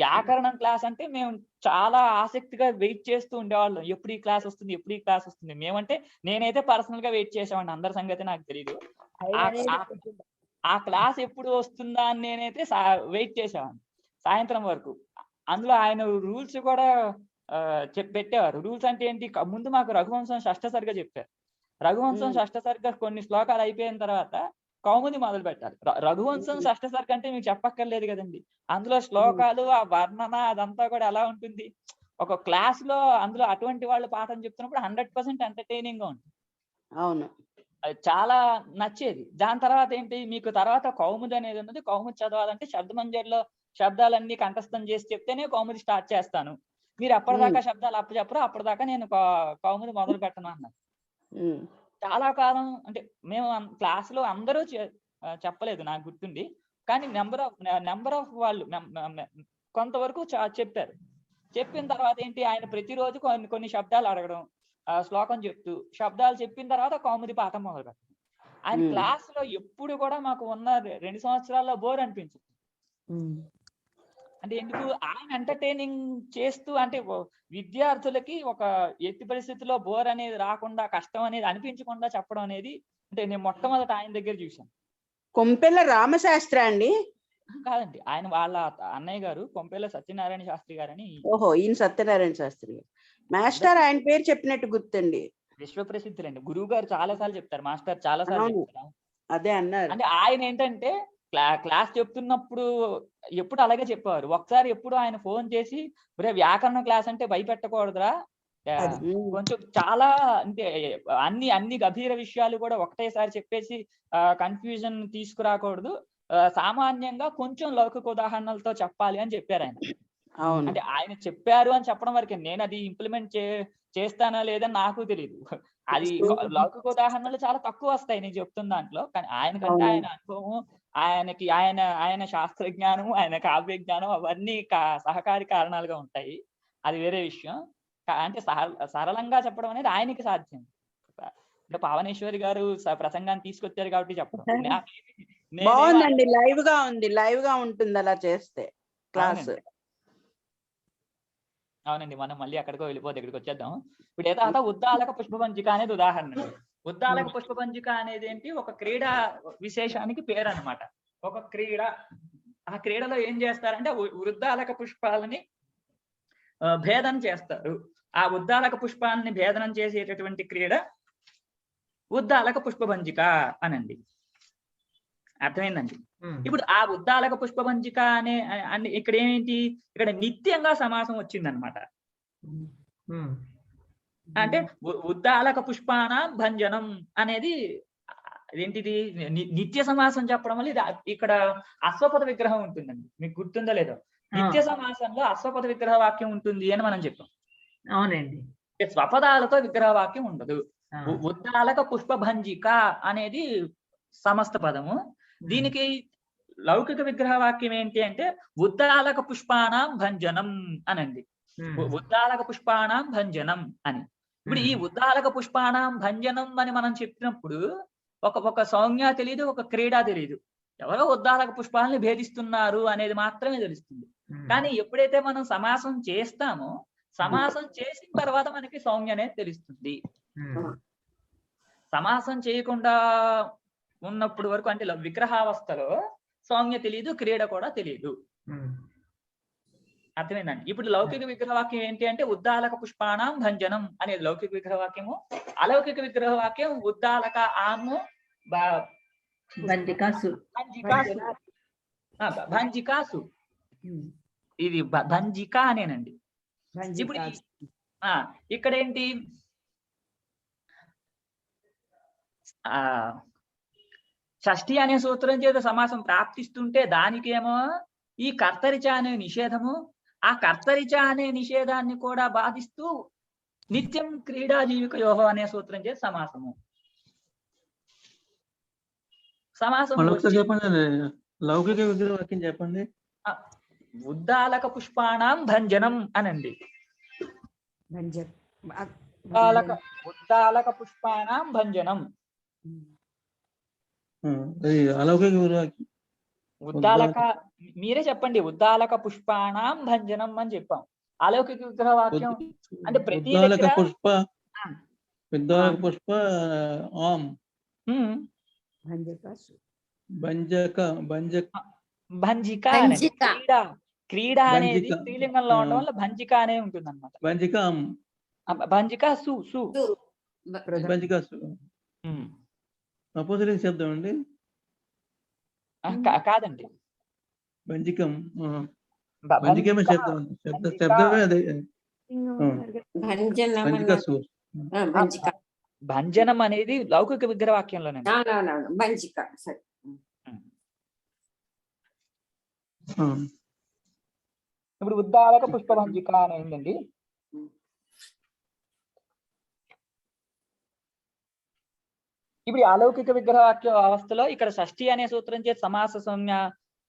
వ్యాకరణం క్లాస్ అంటే మేము చాలా ఆసక్తిగా వెయిట్ చేస్తూ ఉండేవాళ్ళం. ఎప్పుడు ఈ క్లాస్ వస్తుంది. మేమంటే నేనైతే పర్సనల్ గా వెయిట్ చేసేవాడిని, అందరి సంగతి నాకు తెలియదు. ఆ క్లాస్ ఎప్పుడు వస్తుందా అని నేనైతే వెయిట్ చేసేవాడిని సాయంత్రం వరకు. అందులో ఆయన రూల్స్ కూడా పెట్టేవారు. రూల్స్ అంటే ఏంటి, ముందు మాకు రఘువంశం షష్ఠసరిగా చెప్పారు. రఘువంశం షష్ఠసరిగా కొన్ని శ్లోకాలు అయిపోయిన తర్వాత కౌముది మొదలు పెట్టాలి. రఘువంశం షష్ఠసర్గ అంటే మీకు చెప్పక్కర్లేదు కదండి. అందులో శ్లోకాలు ఆ వర్ణన అదంతా కూడా ఎలా ఉంటుంది. ఒక క్లాస్ లో అందులో అటువంటి వాళ్ళు పాఠం చెప్తున్నప్పుడు 100% ఎంటర్టైనింగ్ గా ఉంటుంది. అవును, చాలా నచ్చేది. దాని తర్వాత ఏంటి, మీకు తర్వాత కౌముది అనేది ఉన్నది. కౌముది చదవాలంటే శబ్దమంజరిలో శబ్దాలన్నీ కంఠస్థం చేసి చెప్తేనే కౌముది స్టార్ట్ చేస్తాను. మీరు అప్పటిదాకా శబ్దాలు అప్పచెప్పరు, అప్పటిదాకా నేను కౌముది మొదలు పెట్టను అన్నారు. చాలా కాలం అంటే మేము క్లాసులో అందరూ చెప్పలేదు నాకు గుర్తుండి, కానీ నెంబర్ ఆఫ్ వాళ్ళు కొంతవరకు చెప్పారు. చెప్పిన తర్వాత ఏంటి, ఆయన ప్రతిరోజు కొన్ని శబ్దాలు అడగడం, శ్లోకం చెప్తూ శబ్దాలు చెప్పిన తర్వాత కౌముది పాఠం మొదలు పెట్టడం. ఆయన క్లాస్ లో ఎప్పుడు కూడా మాకు ఉన్న 2 సంవత్సరాల్లో బోర్ అనిపించింది. అంటే ఎందుకు, ఆయన ఎంటర్టైనింగ్ చేస్తూ, అంటే విద్యార్థులకి ఒక ఎట్టి పరిస్థితిలో బోర్ అనేది రాకుండా, కష్టం అనేది అనిపించకుండా చెప్పడం అనేది, అంటే నేను మొట్టమొదట ఆయన దగ్గర చూశాను. కొంపెల్ల రామశాస్త్రి అండి? కాదండి, ఆయన వాళ్ళ అన్నయ్య గారు కొంపెల్ల సత్యనారాయణ శాస్త్రి గారని. ఓహో, ఈయన సత్యనారాయణ శాస్త్రి గారు. మాస్టర్ ఆయన పేరు చెప్పినట్టు గుర్తండి. విశ్వ ప్రసిద్ధులండి, గురువు గారు చాలా సార్లు చెప్తారు, మాస్టర్ చాలా సార్లు చెప్తారు. అదే అన్నారు. అంటే ఆయన ఏంటంటే క్లాస్ చెప్తున్నప్పుడు ఎప్పుడు అలాగే చెప్పేవారు. ఒకసారి ఎప్పుడు ఆయన ఫోన్ చేసి, వ్యాకరణ క్లాస్ అంటే భయపెట్టకూడదురా, కొంచెం చాలా అంటే అన్ని గభీర విషయాలు కూడా ఒకటేసారి చెప్పేసి కన్ఫ్యూజన్ తీసుకురాకూడదు, సామాన్యంగా కొంచెం లౌకిక ఉదాహరణలతో చెప్పాలి అని చెప్పారు ఆయన. అంటే ఆయన చెప్పారు అని చెప్పడం వరకే, నేను అది ఇంప్లిమెంట్ చేస్తానా లేదని నాకు తెలియదు. అది లౌకిక ఉదాహరణలు చాలా తక్కువ వస్తాయి నేను చెప్తున్న దాంట్లో, కానీ ఆయనకంటే ఆయన అనుభవం, ఆయన శాస్త్రజ్ఞానం, ఆయన కావ్య జ్ఞానం అవన్నీ సహకారి కారణాలుగా ఉంటాయి. అది వేరే విషయం. అంటే సరళంగా చెప్పడం అనేది ఆయనకి సాధ్యం. అంటే పావనేశ్వరి గారు ప్రసంగాన్ని తీసుకొచ్చారు కాబట్టి చెప్పడం. బాగుందండి, లైవ్ గా ఉంటుంది అలా చేస్తే క్లాస్. అవునండి, మనం మళ్ళీ అక్కడికో వెళ్ళిపోతే ఇక్కడికి వచ్చేద్దాం. ఇప్పుడు ఏదో ఉద్దాలక పుష్పపంజిక అనేది ఉదాహరణ. ఉద్దాలక పుష్పపంజిక అనేది ఏంటి, ఒక క్రీడా విశేషానికి పేరు అన్నమాట. ఒక క్రీడ, ఆ క్రీడలో ఏం చేస్తారంటే వృద్ధాలక పుష్పాలని భేదన చేస్తారు. ఆ ఉద్దాలక పుష్పాలని భేదనం చేసేటటువంటి క్రీడ ఉద్దాలక పుష్పభంజిక అనండి. అర్థమైందండి? ఇప్పుడు ఆ ఉద్దాలక పుష్పభంజిక అనే ఇక్కడ ఏంటి, ఇక్కడ నిత్యంగా సమాసం వచ్చిందనమాట. అంటే ఉద్దాలక పుష్పాన భంజనం అనేది ఏంటిది, నిత్య సమాసం చెప్పడం వల్ల ఇక్కడ అశ్వపద విగ్రహం ఉంటుందండి. మీకు గుర్తుందో లేదో, నిత్య సమాసంలో అశ్వపద విగ్రహ వాక్యం ఉంటుంది అని మనం చెప్పాం. అవునండి, స్వపదాలతో విగ్రహ వాక్యం ఉండదు. ఉద్దాలక పుష్పభంజిక అనేది సమస్త పదము. దీనికి లౌకిక విగ్రహ వాక్యం ఏంటి అంటే ఉద్దాలక పుష్పానాం భంజనం అనండి. ఉద్దాలక పుష్పానాం భంజనం అని. ఇప్పుడు ఈ ఉద్దాలక పుష్పానాం భంజనం అని మనం చెప్పినప్పుడు ఒక సౌజ్ఞ తెలియదు, ఒక క్రీడ తెలియదు. ఎవరో ఉద్దాలక పుష్పాలని భేదిస్తున్నారు అనేది మాత్రమే తెలుస్తుంది. కానీ ఎప్పుడైతే మనం సమాసం చేస్తామో, సమాసం చేసిన తర్వాత మనకి సౌజ్ఞ అనేది తెలుస్తుంది. సమాసం చేయకుండా ఉన్నప్పుడు వరకు, అంటే విగ్రహావస్థలో సౌజ్ఞ తెలియదు, క్రీడ కూడా తెలియదు. అర్థమైందండి? ఇప్పుడు లౌకిక విగ్రహవాక్యం ఏంటి అంటే ఉద్దాలక పుష్పాణం భంజనం అనేది లౌకిక విగ్రహవాక్యము. అలౌకిక విగ్రహవాక్యం ఉద్దాలక ఆము భంజికాసు. ఇది భంజిక అనేనండి. ఇప్పుడు ఇక్కడ ఏంటి, షష్ఠి అనే సూత్రం చేత సమాసం ప్రాప్తిస్తుంటే దానికేమో ఈ కర్తరిచ అనే నిషేధము, ఆ కర్తరిచ అనే నిషేధాన్ని కూడా బాధిస్తూ నిత్యం క్రీడా జీవిక యోహో అనే సూత్రం చేత సమాసము. చెప్పండి, లౌకిక విగ్రహవాక్యం చెప్పండి. ఉద్దాలక పుష్పాణం భంజనం అనండి. ఉద్దాలక పుష్పాణం భంజనం. అలౌకిక విగ్రహవాక్యం ఉద్దాలక, మీరే చెప్పండి. ఉద్దాలక పుష్పాణం భంజనం అని చెప్పాం. అలౌకిక విగ్రహవాక్యం అంటే ప్రతి పుష్ప ఆం భంజిక. క్రీడ అనేది స్త్రీలింగంలో ఉండడం వల్ల భంజిక అనే ఉంటుంది అనమాట. భంజిక సు సు శబ్దం అండి, కాదండి. భంజికం భంజికమే శబ్దమే అదే. భంజనం అనేది లౌకిక విగ్రహవాక్యంలోనండి. అవునవునవును, భంజిక. సరే. ఇప్పుడు ఉద్దాలక పుష్పభంజిక అనేదండి. ఇప్పుడు అలౌకిక విగ్రహవాక్య అవస్థలో ఇక్కడ షష్ఠి అనే సూత్రం చేత సమాస సంజ్ఞ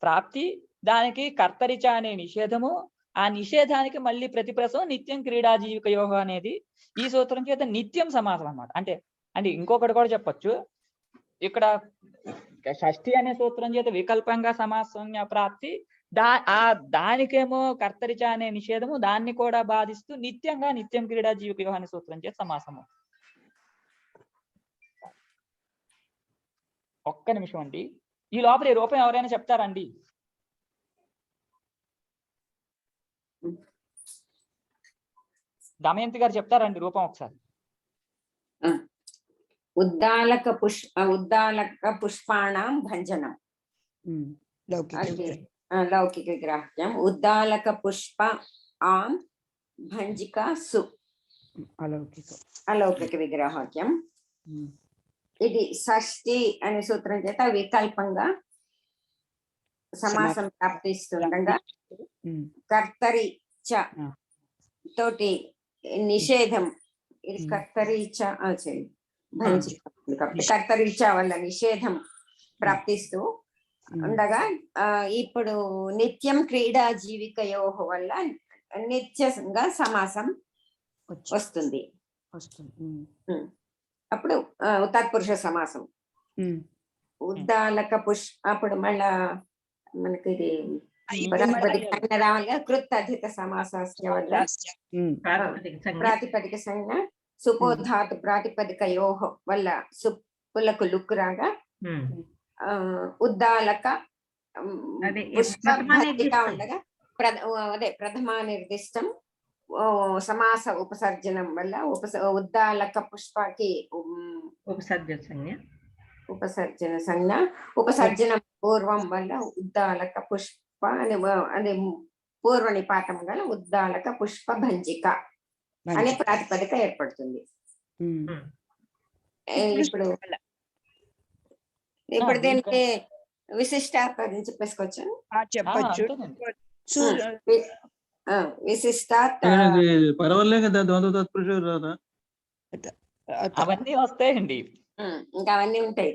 ప్రాప్తి, దానికి కర్తరిచ అనే నిషేధము, ఆ నిషేధానికి మళ్ళీ ప్రతిప్రసం నిత్యం క్రీడా జీవిక యోగం అనేది ఈ సూత్రం చేత నిత్యం సమాసం అన్నమాట. అంటే అంటే ఇంకొకటి కూడా చెప్పొచ్చు, ఇక్కడ షష్ఠి అనే సూత్రం చేత వికల్పంగా సమాస సంజ్ఞ ప్రాప్తి, దానికేమో కర్తరిచ అనే నిషేధము, దాన్ని కూడా బాధిస్తూ నిత్యంగా నిత్యం క్రీడా జీవిక యోగం అనే సూత్రం చేత సమాసము. ఒక్క నిమిషం అండి, ఈ లోపల ఈ రూపం ఎవరైనా చెప్తారండి? దమయంతి గారు చెప్తారండి రూపం ఒకసారి. ఉద్దాలక పుష్పాణం భంజనం, లౌకిక విగ్రహవాక్యం. ఉద్దాలక పుష్ప ఆం భంజిక సు అలౌకిక విగ్రహవాక్యం. ఇది షష్ఠి అనే సూత్రం చేత వికల్పంగా సమాసం ప్రాప్తిస్తుండగా కర్తరి చ తోటి నిషేధం, ఇది కర్తరి చ భంజిక కాబట్టి కర్తరి చ వల్ల నిషేధం ప్రాప్తిస్తూ ఉండగా ఇప్పుడు నిత్యం క్రీడా జీవిక యోహ వల్ల నిత్యంగా సమాసం వస్తుంది. అప్పుడు తత్పురుష సమాసం. ఉద్దాలక అప్పుడు మళ్ళా మనకి ఇది కృత్ అధిత సమాసాస్య వల్ల ప్రాతిపదిక సంజ్ఞ సుపోధాతు ప్రాతిపదిక యోహ వల్ల సుప్పులకు లుక్ రాగా ఉద్దాలక ఉండగా అదే ప్రథమా నిర్దిష్టం సమాస ఉపసర్జనం వల్ల ఉద్దాలక పుష్పకి ఉపసర్జన సంజ్ఞ, ఉపసర్జన పూర్వం వల్ల ఉద్దాలక పుష్ప అనే పూర్వ నిపాతం గల ఉద్దాలక పుష్ప భంజిక అనే ప్రాతిపదిక ఏర్పడుతుంది. ఇప్పుడు దీనికి విశిష్టార్థ చెప్పేసుకోవచ్చు. విశిష్టార్థ అవన్నీ వస్తాయండి, ఇంకా అవన్నీ ఉంటాయి.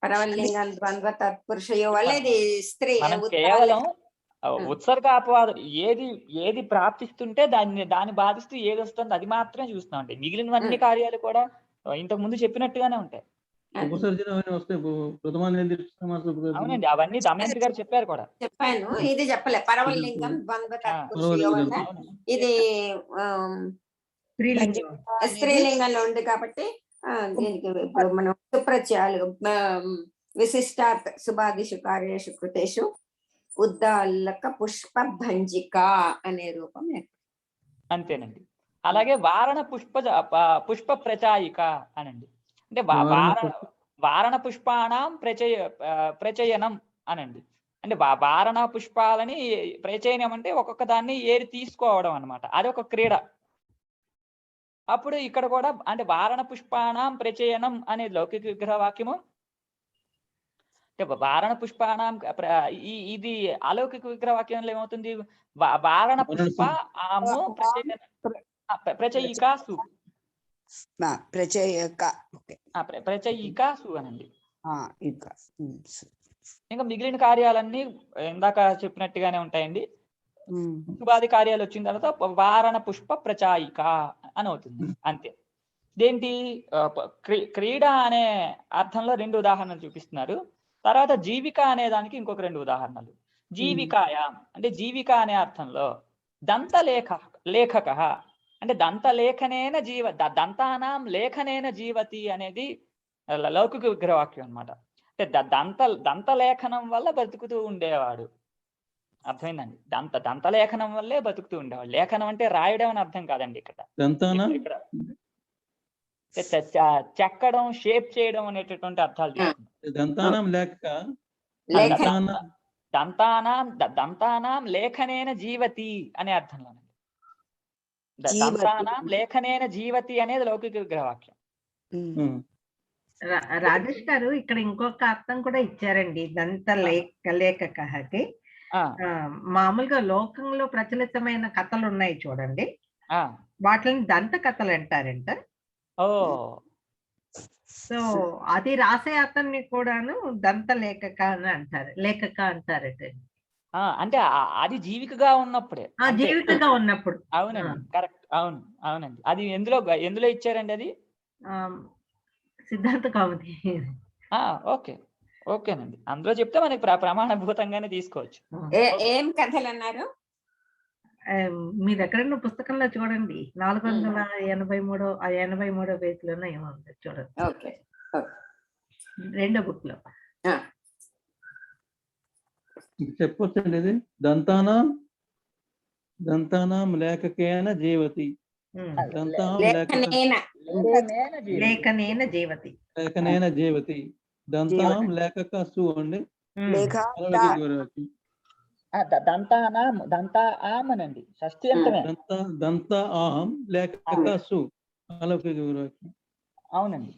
పరవలింగాలు ద్వంద్వ తత్పురుషయో వల్ల ఇది స్త్రీ కేవలం ఉత్సర్గ అపవాదం ఏది ప్రాప్తిస్తుంటే దాన్ని బాధిస్తూ ఏది వస్తుందో అది మాత్రమే చూస్తున్నాం అండి. మిగిలినవన్నీ కార్యాలు కూడా ఇంతకు ముందు చెప్పినట్టుగానే ఉంటాయి. అవునండి, అవన్నీ దమయంతి గారు చెప్పారు కూడా. చెప్పాను, ఇది చెప్పలే. పరవలింగం ద్వంద్వ తత్పురుషయో వల్ల ఇది స్త్రీలింగంలో ఉంది కాబట్టి దీనికి ఇప్పుడు మనం సుప్రత్యయాలు విశిష్టాత్ శుభాదిషు కార్యేషు కృతేషు ఉద్దాలక పుష్ప భంజిక అనే రూపం అంతేనండి. అలాగే వారణ పుష్ప ప్రచాయిక అనండి, అంటే వారణ పుష్పాణం ప్రచయనం అనండి. అంటే వారణ పుష్పాలని ప్రచయనం అంటే ఒక్కొక్క దాన్ని ఏరి తీసుకోవడం అన్నమాట, అది ఒక క్రీడ. అప్పుడు ఇక్కడ కూడా అంటే వారణ పుష్పాణం ప్రచయనం అనే లౌకిక విగ్రహవాక్యము, అంటే వారణ పుష్పాణం ఇది అలౌకిక విగ్రహవాక్యంలో ఏమవుతుంది? వారణ పుష్ప ఆము ప్రచయిక సు ప్రచయిక సు అనండి. ఇంకా మిగిలిన కార్యాలన్నీ ఇందాక చెప్పినట్టుగానే ఉంటాయండి. శుభాది కార్యాలు వచ్చిన తర్వాత వారణ పుష్ప ప్రచాయిక అని అవుతుంది, అంతే. దేంటి క్రీడ అనే అర్థంలో 2 ఉదాహరణలు చూపిస్తున్నారు. తర్వాత జీవిక అనే దానికి ఇంకొక 2 ఉదాహరణలు. జీవికాయ అంటే జీవిక అనే అర్థంలో లేఖక అంటే దంతలేఖనేన దంతానాం లేఖనేన జీవతి అనేది లౌకిక విగ్రహవాక్యం అన్నమాట. అంటే దంతలేఖనం వల్ల బతుకుతూ ఉండేవాడు, అర్థమైందండి. దంతలేఖనం వల్లే బతుకుతూ ఉండేవాడు. లేఖనం అంటే రాయడం అని అర్థం కాదండి. ఇక్కడ చెక్కడం, షేప్ చేయడం అనేటటువంటి అర్థాలు దంతానాం లేఖనేన జీవతి అనే అర్థంలో దంతానాం లేఖనేన జీవతి అనేది లౌకిక విగ్రహవాక్యం. రాజేష్ గారు ఇక్కడ ఇంకొక అర్థం కూడా ఇచ్చారండి దంత లేఖకకి. మామూలుగా లోకంలో ప్రచలితమైన కథలు ఉన్నాయి చూడండి, వాటిని దంత కథలు అంటారంట. సో అది రాసే అతన్ని కూడాను దంత లేఖక అని అంటారు, లేఖక అంటారట. అంటే అది జీవికగా ఉన్నప్పుడే, జీవికగా ఉన్నప్పుడు. అవునండి, కరెక్ట్. అవునండి. అది ఎందులో ఇచ్చారండి అది? సిద్ధాంత కౌముది. ఓకేనండి, అందులో చెప్తే మనకి ప్రమాణభూతంగానే తీసుకోవచ్చు. ఏం కథలు అన్నారు? మీరు ఎక్కడన్నా పుస్తకంలో చూడండి, 483 పేజీలోనే ఏమో ఉంది చూడండి, రెండో బుక్ లో. చెప్పొచ్చండి ఇది. దంతానాం లేఖకేన జీవతి. లేఖనేన జీవతి. దంతాం లేఖక సు అండి. దంతా ఆమనండి, షష్ఠి అంతమే. దంత ఆహం లేఖక సు అలౌకిక విరాకి. అవునండి,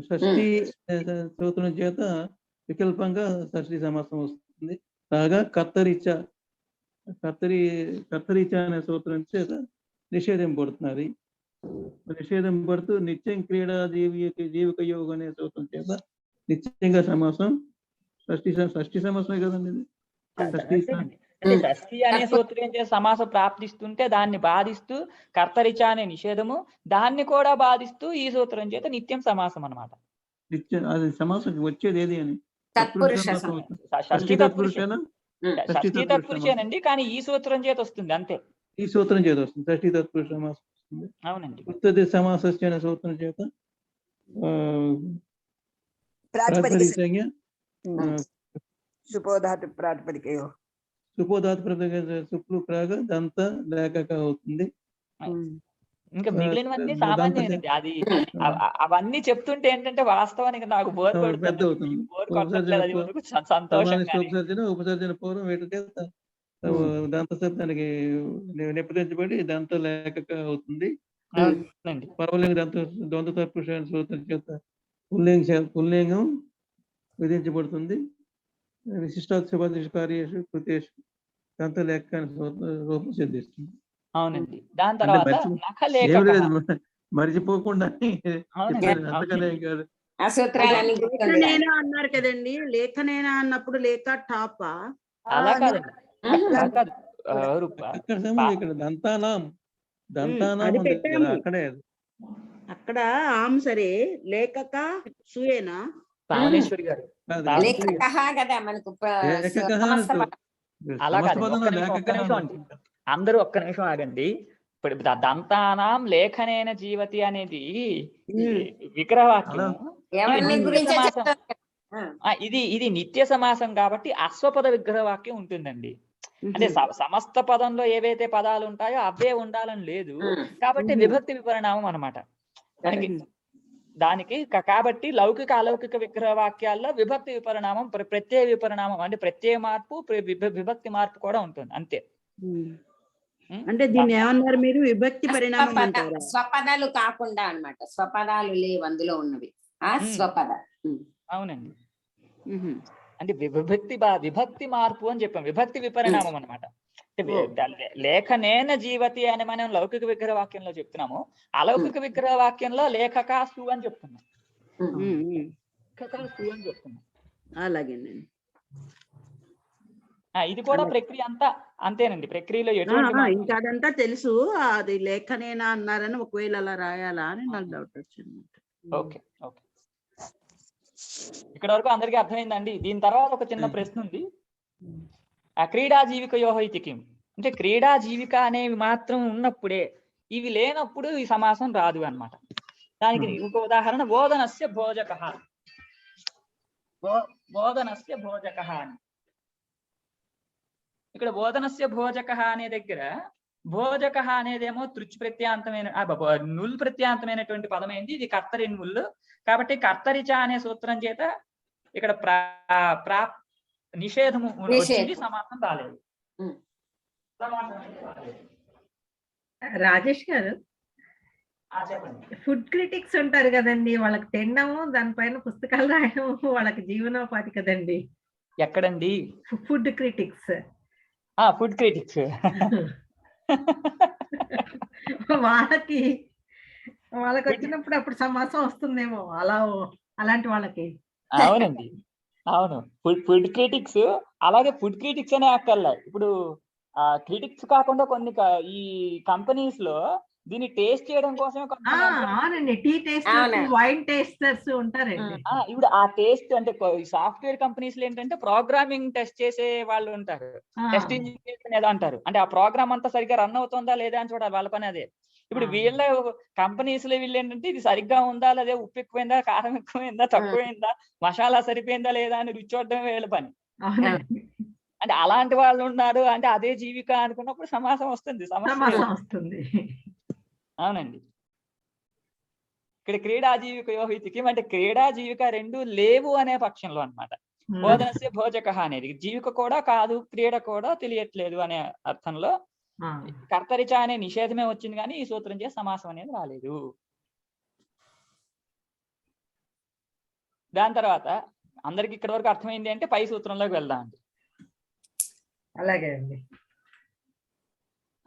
షష్ఠి సూత్రం చేత వికల్పంగా షష్ఠి సమాసం వస్తుంది. కాగా కత్తరిచ అనే సూత్రం చేత నిషేధింపబడుతున్నది. నిషేధింపబడుతూ నిత్యం క్రీడా జీవిక యోగం అనే సూత్రం చేత నిత్యంగా సమాసం. షష్ఠి సమాసమే కదండి ఇది. షష్ఠి అనే సూత్రం చేత సమాసం ప్రాప్తిస్తుంటే దాన్ని బాధిస్తూ కర్తరిచ అనే నిషేధము, దాన్ని కూడా బాధిస్తూ ఈ సూత్రం చేత నిత్యం సమాసం అన్నమాట. నిత్యం అది సమాసం వచ్చేది ఏది అని షష్ఠి తత్పురుషేనండి, కానీ ఈ సూత్రం చేత వస్తుంది అంతే. ఈ సూత్రం చేత వస్తుంది, షష్ఠి తత్పురుష సమాసం వస్తుంది. అవునండి, ఉత్తది సమాసస్య అనే సూత్రం చేత సుపోధాతు ప్రాతిపదికయో సుప్లు ప్రాగ దంత లేఖక అవుతుంది. ఇంకా మిగిలినవన్నీ సామాన్యమేనండి. అది అవన్నీ చెప్తుంటే ఏంటంటే వాస్తవానికి నాకు బోర్ కొడుతుంది. ఉపసర్జన పూర్వం వీటికే దంత శబ్దానికి నిపుణించబడి దంత లేఖక అవుతుంది. పర్వలింగ ద్వంద్వ తత్పురుష సూత్రం చేత పుల్లింగం విధించబడుతుంది. విశిష్టాత్కార్యేషు కృతేషు దంత లేఖ రూపం సిద్ధిస్తుంది. అవునండి, దాని తర్వాత మర్చిపోకుండా అన్నారు కదండి. లేఖనేనా అన్నప్పుడు లేఖ టాప్ అలా కాదండి, ఇక్కడ దంతానాం అక్కడే అక్కడ ఆమ్ సరే, లేఖక సుయేనా రామేశ్వరి గారు అలా కాదు. అందరూ ఒక్క నిమిషం ఆగండి. ఇప్పుడు దంతానాం లేఖనేన జీవతి అనేది విగ్రహవాక్యం. ఇది నిత్య సమాసం కాబట్టి అశ్వపద విగ్రహవాక్యం ఉంటుందండి. అంటే సమస్త పదంలో ఏవైతే పదాలు ఉంటాయో అవే ఉండాలని లేదు, కాబట్టి విభక్తి విపరిణామం అన్నమాట దానికి. కాబట్టి లౌకిక అలౌకిక విగ్రహ వాక్యాల్లో విభక్తి విపరిణామం, ప్రత్యయ విపరిణామం అంటే ప్రత్యయ మార్పు, విభక్తి మార్పు కూడా ఉంటుంది అంతే. అంటే దీన్ని ఏమన్నారు మీరు? విభక్తి పరిణామం అంటారా? స్వపదాలు కాకుండా అన్నమాట, స్వపదాలు లేవు అందులో ఉన్నవి స్వపద. అవునండి, అంటే విభక్తి మార్పు అని చెప్పాం, విభక్తి విపరిణామం అన్నమాట. లేఖనేన జీవతి అని మనం లౌకిక విగ్రహ వాక్యంలో చెప్తున్నాము, అలౌకిక విగ్రహ వాక్యంలో లేఖకాసు అని చెప్తున్నాం. అలాగేనండి, ఇది కూడా ప్రక్రియ అంతా అంతేనండి. ప్రక్రియలో ఇంకా అదంతా తెలుసు. అది లేఖనేనా అన్నారని ఒకవేళ అలా రాయాలా అని నాకు డౌట్ వచ్చింది. ఓకే, ఇక్కడ వరకు అందరికీ అర్థమైందండి. దీని తర్వాత ఒక చిన్న ప్రశ్న ఉంది. క్రీడా జీవిక యోహైతికిం అంటే క్రీడా జీవిక అనేవి మాత్రం ఉన్నప్పుడే, ఇవి లేనప్పుడు ఈ సమాసం రాదు అన్నమాట. దానికి ఇంకో ఉదాహరణ బోధనస్య భోజకః. బోధనస్య భోజకః అని ఇక్కడ బోధనస్య భోజకః అనే దగ్గర భోజకః అనేదేమో తృచ్ ప్రత్యాంతమైన నుల్ ప్రత్యాంతమైనటువంటి పదమైంది. ఇది కర్తరి నుల్ కాబట్టి కర్తరిచ అనే సూత్రం చేత ఇక్కడ నిషేధము వచ్చింది, సమాసం రాలేదు. రాజేష్ గారు చెప్పండి. ఫుడ్ క్రిటిక్స్ ఉంటారు కదండి, వాళ్ళకి తినడము దానిపైన పుస్తకాలు రాయడం వాళ్ళకి జీవనోపాధి కదండి. ఎక్కడండి? Food critics. Food critics. వాళ్ళకి వాళ్ళకి వచ్చినప్పుడు అప్పుడు సమాసం వస్తుందేమో అలాంటి వాళ్ళకి. అవునండి, అవును. ఫుడ్ క్రిటిక్స్, అలాగే ఫుడ్ క్రిటిక్స్ అనే అక్కర్లే. ఇప్పుడు క్రిటిక్స్ కాకుండా కొన్ని ఈ కంపెనీస్ లో దీన్ని టేస్ట్ చేయడం కోసమే అవునండి, టీ టేస్టర్స్, వైన్ టేస్టర్స్ ఉంటారండి. ఇప్పుడు ఆ టేస్ట్ అంటే సాఫ్ట్వేర్ కంపెనీస్ లో ఏంటంటే ప్రోగ్రామింగ్ టెస్ట్ చేసే వాళ్ళు ఉంటారు, టెస్ట్ ఇంజిన్ ఏదో అంటారు. అంటే ఆ ప్రోగ్రామ్ అంతా సరిగ్గా రన్ అవుతుందా లేదా అని చూడాలి, వాళ్ళ పని అదే. ఇప్పుడు వీళ్ళ కంపెనీస్ లో వీళ్ళు ఏంటంటే ఇది సరిగ్గా ఉందా లేదా, ఉప్పు ఎక్కువైందా, కారం ఎక్కువైందా, తక్కువైందా, మసాలా సరిపోయిందా లేదా అని రుచి చూడడం వీళ్ళ పని. అంటే అలాంటి వాళ్ళు ఉన్నారు అంటే అదే జీవిక అనుకున్నప్పుడు సమాసం వస్తుంది, సమస్య వస్తుంది. అవునండి. ఇక్కడ క్రీడా జీవిక యోహితికి అంటే క్రీడా జీవిక రెండు లేవు అనే పక్షంలో అన్నమాట. బోధనస్య భోజక అనేది జీవిక కూడా కాదు, క్రీడ కూడా తెలియట్లేదు అనే అర్థంలో కర్తరిచ అనే నిషేధమే వచ్చింది, కానీ ఈ సూత్రం చే సమాసం అనేది రాలేదు. దాని తర్వాత అందరికి ఇక్కడ వరకు అర్థమైంది అంటే పై సూత్రంలోకి వెళ్దాం అండి. అలాగే అండి,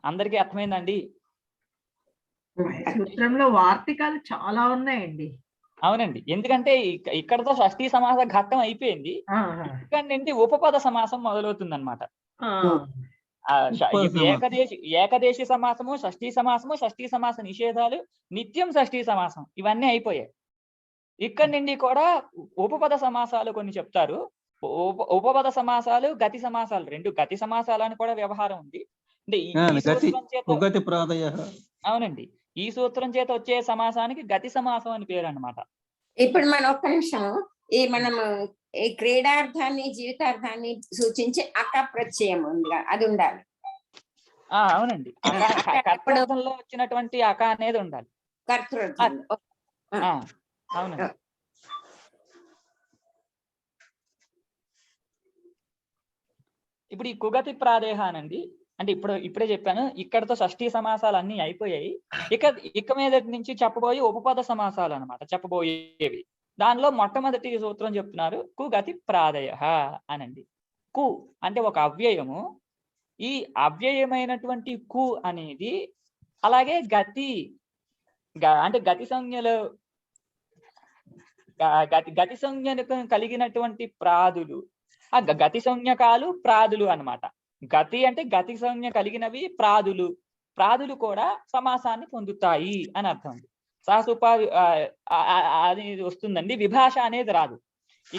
అందరికీ అర్థమైందండి. సూత్రంలో వార్తికాలు చాలా ఉన్నాయండి. అవునండి, ఎందుకంటే ఇక్కడతో షష్ఠీ సమాస ఘట్టం అయిపోయింది. ఇక్కడ నుండి ఉపపద సమాసం మొదలవుతుంది అనమాట. ఏకదేశి సమాసము, షష్ఠీ సమాసము, షష్ఠీ సమాస నిషేధాలు, నిత్యం షష్ఠీ సమాసం ఇవన్నీ అయిపోయాయి. ఇక్కడ నుండి కూడా ఉపపద సమాసాలు కొన్ని చెప్తారు. ఉపపద సమాసాలు, గతి సమాసాలు, రెండు గతి సమాసాలు అని కూడా వ్యవహారం ఉంది. అంటే అవునండి, ఈ సూత్రం చేత వచ్చే సమాసానికి గతి సమాసం అని పేరు అన్నమాట. ఇప్పుడు మనం ఒక్క నిమిషం, ఈ మనము ఈ క్రీడార్థాన్ని జీవితార్థాన్ని సూచించి అక ప్రత్యయం ఉందిగా, అది ఉండాలి. అవునండి, కర్తృర్థంలో వచ్చినటువంటి అక అనేది ఉండాలి. కర్తృర్థం, అవునండి. ఇప్పుడు ఈ కుగతి ప్రాదేహానండి, అంటే ఇప్పుడే చెప్పాను, ఇక్కడతో షష్ఠీ సమాసాలు అన్ని అయిపోయాయి. ఇక మీద నుంచి చెప్పబోయే ఉపపద సమాసాలు అన్నమాట చెప్పబోయేవి. దానిలో మొట్టమొదటి సూత్రం చెప్తున్నారు, కుగతి ప్రాదయ అనండి. కు అంటే ఒక అవ్యయము. ఈ అవ్యయమైనటువంటి కు అనేది అలాగే గతి అంటే గతి సంజ్ఞలు గతి సంజ్ఞను కలిగినటువంటి ప్రాదులు, ఆ గతి సంజ్ఞకాలు ప్రాదులు అన్నమాట. గతి అంటే గతి సంజ్ఞ కలిగినవి ప్రాదులు కూడా సమాసాన్ని పొందుతాయి అని అర్థం. సహసుపా అది వస్తుందండి, విభాష అనేది రాదు.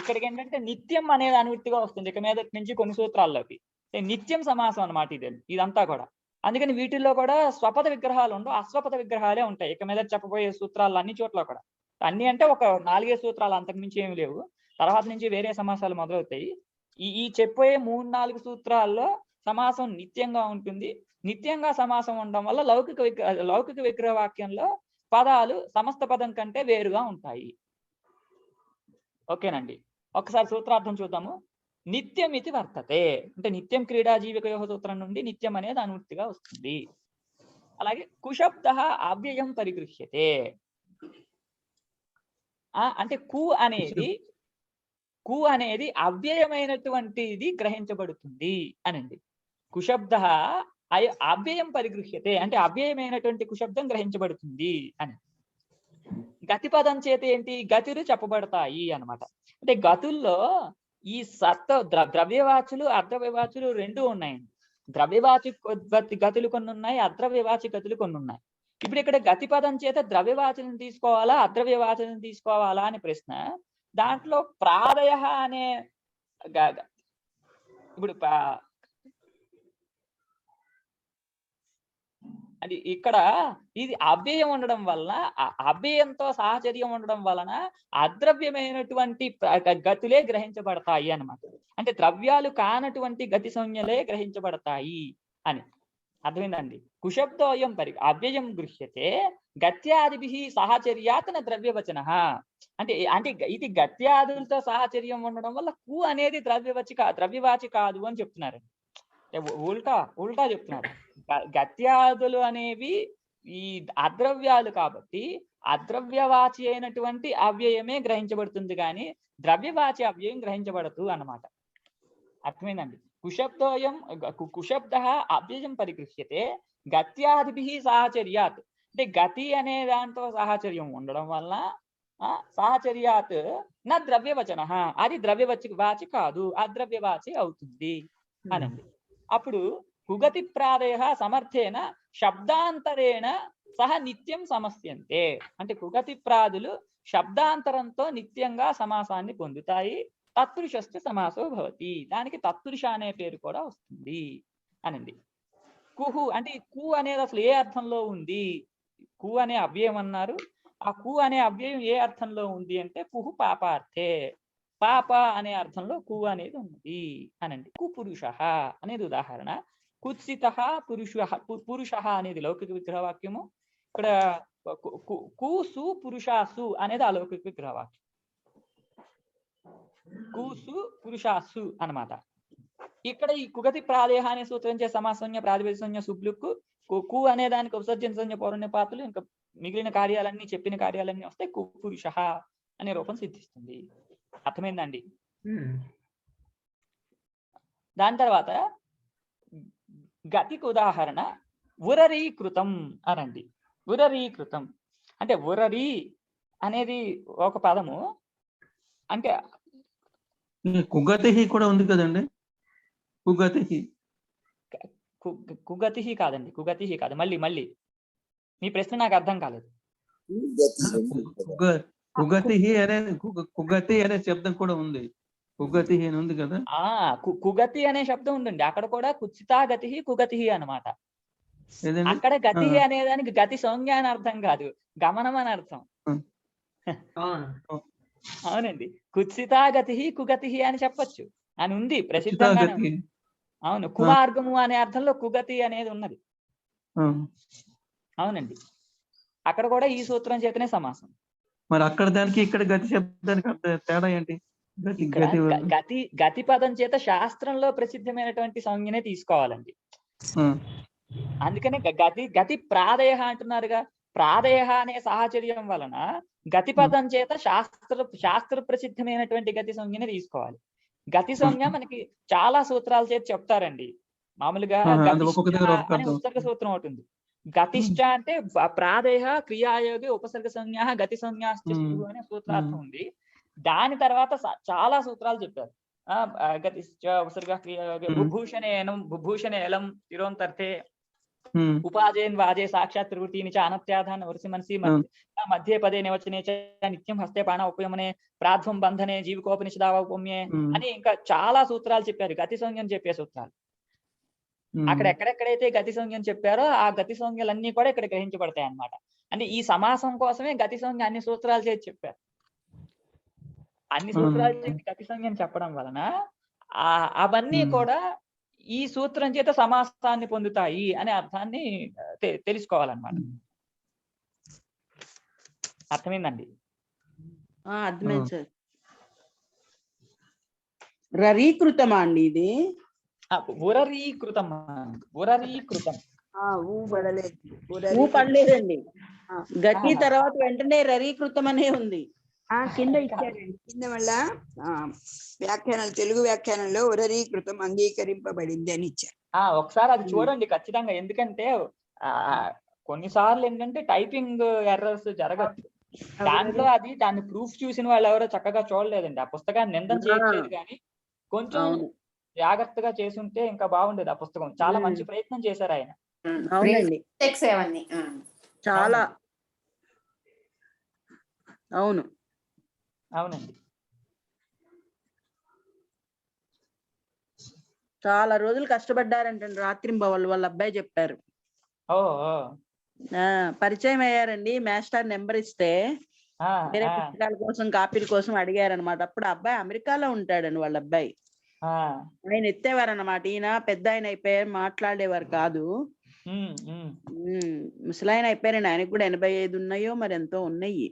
ఇక్కడికి ఏంటంటే నిత్యం అనేది అనువృత్తిగా వస్తుంది ఇక మీద నుంచి కొన్ని సూత్రాల్లోకి. నిత్యం సమాసం అన్నమాట ఇదంతా కూడా. అందుకని వీటిల్లో కూడా స్వపద విగ్రహాలు ఉండవు, అస్వపద విగ్రహాలే ఉంటాయి ఇక మీద చెప్పబోయే సూత్రాలు అన్ని చోట్ల కూడా. అన్ని అంటే ఒక 4 సూత్రాలు, అంతకుమించి ఏమి లేవు. తర్వాత నుంచి వేరే సమాసాలు మొదలవుతాయి. ఈ చెప్పే 3-4 సూత్రాల్లో సమాసం నిత్యంగా ఉంటుంది. నిత్యంగా సమాసం ఉండడం వల్ల లౌకిక విగ్రహ వాక్యంలో పదాలు సమస్త పదం కంటే వేరుగా ఉంటాయి. ఓకేనండి, ఒకసారి సూత్రార్థం చూద్దాము. నిత్యం ఇది వర్తతే అంటే నిత్యం క్రీడా జీవికయోహ సూత్రం నుండి నిత్యం అనేది అనువృత్తిగా వస్తుంది. అలాగే కుశబ్ద అవ్యయం పరిగృహ్యతే అంటే కు అనేది అవ్యయమైనటువంటిది గ్రహించబడుతుంది అనండి. కుశబ్ద అవ్యయం పరిగృహ్యతే అంటే అవ్యయమైనటువంటి కుశబ్దం గ్రహించబడుతుంది అని. గతి పదం చేత ఏంటి, గతులు చెప్పబడతాయి అన్నమాట. అంటే గతుల్లో ఈ ద్రవ్యవాచులు అర్ధవ్యవాచులు రెండు ఉన్నాయండి. ద్రవ్యవాచి గతులు కొన్ని ఉన్నాయి, అర్ధవ్యవాచి గతులు కొన్ని ఉన్నాయి. ఇప్పుడు ఇక్కడ గతి పదం చేత ద్రవ్యవాచులను తీసుకోవాలా, అర్ధవ్యవాచులను తీసుకోవాలా అని ప్రశ్న. దాంట్లో ప్రాదయ అనే ఇప్పుడు అది ఇక్కడ ఇది అవ్యయం ఉండడం వల్ల, అవ్యయంతో సాహచర్యం ఉండడం వలన అద్రవ్యమైనటువంటి గతులే గ్రహించబడతాయి అన్నమాట. అంటే ద్రవ్యాలు కానటువంటి గతి సంజ్ఞలే గ్రహించబడతాయి అని అర్థమైందండి. కుశబ్దోయం అవ్యయం గృహ్యతే గత్యాదిభి సాహచర్యాతన ద్రవ్యవచన అంటే ఇది గత్యాదులతో సాహచర్యం ఉండడం వల్ల కు అనేది ద్రవ్యవాచి కాదు అని చెప్తున్నారు. ఉల్టా చెప్తున్నారు. గత్యాదులు అనేవి ఈ అద్రవ్యాలు కాబట్టి అద్రవ్యవాచి అయినటువంటి అవ్యయమే గ్రహించబడుతుంది కానీ ద్రవ్యవాచి అవ్యయం గ్రహించబడదు అన్నమాట. అర్థమైందండి. కుశబ్దోయం కుశబ్ద అవ్యయం పరిగృహ్యతే గత్యాదిభి సాహచర్యాత్. అంటే గతి అనే దాంతో సాహచర్యం ఉండడం వల్ల సాహచర్యాత్ నా ద్రవ్యవచన, అది ద్రవ్యవాచి కాదు, అద్రవ్యవాచి అవుతుంది అనండి. అప్పుడు కుగతి ప్రాదయ సమర్థేన శబ్దాంతరేణ సహ నిత్యం సమస్యంతే. అంటే కుగతి ప్రాదులు శబ్దాంతరంతో నిత్యంగా సమాసాన్ని పొందుతాయి. తత్పురుషస్య సమాసో భవతి, దానికి తత్పురుష అనే పేరు కూడా వస్తుంది అనండి. కుహు అంటే కు అనేది అసలు ఏ అర్థంలో ఉంది? కు అనే అవ్యయం అన్నారు. ఆ కు అనే అవ్యయం ఏ అర్థంలో ఉంది అంటే కుహు పాపార్థే, పాప అనే అర్థంలో కు అనేది ఉన్నది అనండి. కు పురుష అనేది ఉదాహరణ. కుత్సిత పురుష అనేది లౌకిక విగ్రహవాక్యము. ఇక్కడ కూసు పురుషాసు అనేది అలౌకిక విగ్రహవాక్యం. కూసు పురుషాసు అన్నమాట. ఇక్కడ ఈ కుగతి ప్రాదేహ అనే సూత్రం చే సమాసంజ్ఞ ప్రాతిపదిక సుబ్లుక్కు కు అనే దానికి ఉపసర్జన సంజ్ఞ పౌరుణ్య పాత్రలు ఇంకా మిగిలిన కార్యాలన్నీ చెప్పిన కార్యాలన్నీ వస్తే కు పురుష అనే రూపం సిద్ధిస్తుంది. అర్థమైందండి? దాని తర్వాత గతికి ఉదాహరణ ఉరరీకృతం అనండి. ఉరరీకృతం అంటే ఉరరి అనేది ఒక పదము. అంటే కుగతి కూడా ఉంది కదండి. కుగతి కాదండి, కుగతి కాదు. మళ్ళీ మీ ప్రశ్న నాకు అర్థం కాలేదు. కుగతి అనే శబ్దం కూడా ఉంది. కుగతి అని ఉంది కదా. కుగతి అనే శబ్దం ఉందండి. అక్కడ కూడా కుత్సితాగతి కుగతి అన్నమాట. అక్కడ గతి అనే దానికి గతి సంజ్ఞ అని అర్థం కాదు, గమనం అని అర్థం. అవునండి. కుత్సితాగతి కుగతి అని చెప్పొచ్చు అని ఉంది ప్రసిద్ధంగా. అవును, కుమార్గము అనే అర్థంలో కుగతి అనేది ఉన్నది. అవునండి. అక్కడ కూడా ఈ సూత్రం చేతనే సమాసం. మరి అక్కడ దానికి ఇక్కడ గతి శబ్దానికి తేడా ఏంటి? గతి పదం చేత శాస్త్రంలో ప్రసిద్ధమైనటువంటి సంజ్ఞనే తీసుకోవాలండి. అందుకనే గతి ప్రాదయ అంటున్నారుగా. ప్రాదయ అనే సాహచర్యం వలన గతి పదం చేత శాస్త్ర ప్రసిద్ధమైనటువంటి గతి సంజ్ఞనే తీసుకోవాలి. గతి సంజ్ఞ మనకి చాలా సూత్రాల చేత చెప్తారండి. మామూలుగా ఉపసర్గ సూత్రం అవుతుంది. గతిష్ట అంటే ప్రాదయ క్రియాయోగి ఉపసర్గ సంజ్ఞ గతి సంజ్ఞాశ్చ అనే సూత్రార్థం ఉంది. దాని తర్వాత చాలా సూత్రాలు చెప్పారు. గతిశ్చ ఉపసర్గ క్రియాయోగి బుభూషణేలం తిరోంతర్థే ఉపాజేన్ వాజే సాక్షాత్ త్రివృతిని చ అనత్యాధాన వరుసి మనసి మధ్య పదే నివచనే చ నిత్యం హస్తే పాణ ఉపయమనే ప్రాధ్వం బంధనే జీవికోపనిషదావౌపమ్యే అని ఇంకా చాలా సూత్రాలు చెప్పారు. గతి సంజ్ఞని చెప్పే సూత్రాలు. అక్కడ ఎక్కడెక్కడైతే గతి సంజ్ఞని చెప్పారో ఆ గతి సంజ్ఞలన్నీ కూడా ఇక్కడ గ్రహించబడతాయి అన్నమాట. అంటే ఈ సమాసం కోసమే గతి సంజ్ఞ అన్ని సూత్రాలు చేసి చెప్పారు. అన్ని సూత్రాలు చేసి గతి సంజ్ఞని చెప్పడం వలన అవన్నీ కూడా ఈ సూత్రం చేత సమాసాన్ని పొందుతాయి అనే అర్థాన్ని తెలుసుకోవాలన్నమాట. అర్థమైందండి? అర్థమైంది సార్. రరీకృతమా అండి ఇది? ఉరరీకృతం. ఊ పడలేదండి. గతి తర్వాత వెంటనే రరీకృతం అనే ఉంది. కింద ఇచ్చారండి. కింద మళ్ళా వ్యాఖ్యానాలు, తెలుగు వ్యాఖ్యానంలో ఉరరీకృతం అంగీకరింపబడింది అని ఇచ్చారు. ఒకసారి అది చూడండి ఖచ్చితంగా. ఎందుకంటే కొన్నిసార్లు ఏంటంటే టైపింగ్ ఎర్రర్స్ జరగచ్చు. దాంట్లో దాన్ని ప్రూఫ్ చూసిన వాళ్ళు ఎవరో చక్కగా చూడలేదండి. ఆ పుస్తకాన్ని నిందన చేయట్లేదు కానీ కొంచెం జాగ్రత్తగా చేసుంటే ఇంకా బాగుండేది. ఆ పుస్తకం చాలా మంచి ప్రయత్నం చేశారు ఆయన. అవునండి, చాలా. అవునండి. చాలా రోజులు కష్టపడ్డారంటండి, రాత్రింబవళ్ళు. వాళ్ళ అబ్బాయి చెప్పారు. పరిచయం అయ్యారండి. మాస్టర్ నెంబర్ ఇస్తే వేరే పుస్తకాల కోసం కాపీల కోసం అడిగారనమాట. అప్పుడు అబ్బాయి అమెరికాలో ఉంటాడండి. వాళ్ళ అబ్బాయి ఆయన ఎత్తేవారనమాట. ఈయన పెద్ద ఆయన అయిపోయారు, మాట్లాడేవారు కాదు. ముసలాయన అయిపోయారండి. ఆయనకు కూడా 85 ఉన్నాయో మరి ఎంతో ఉన్నాయి.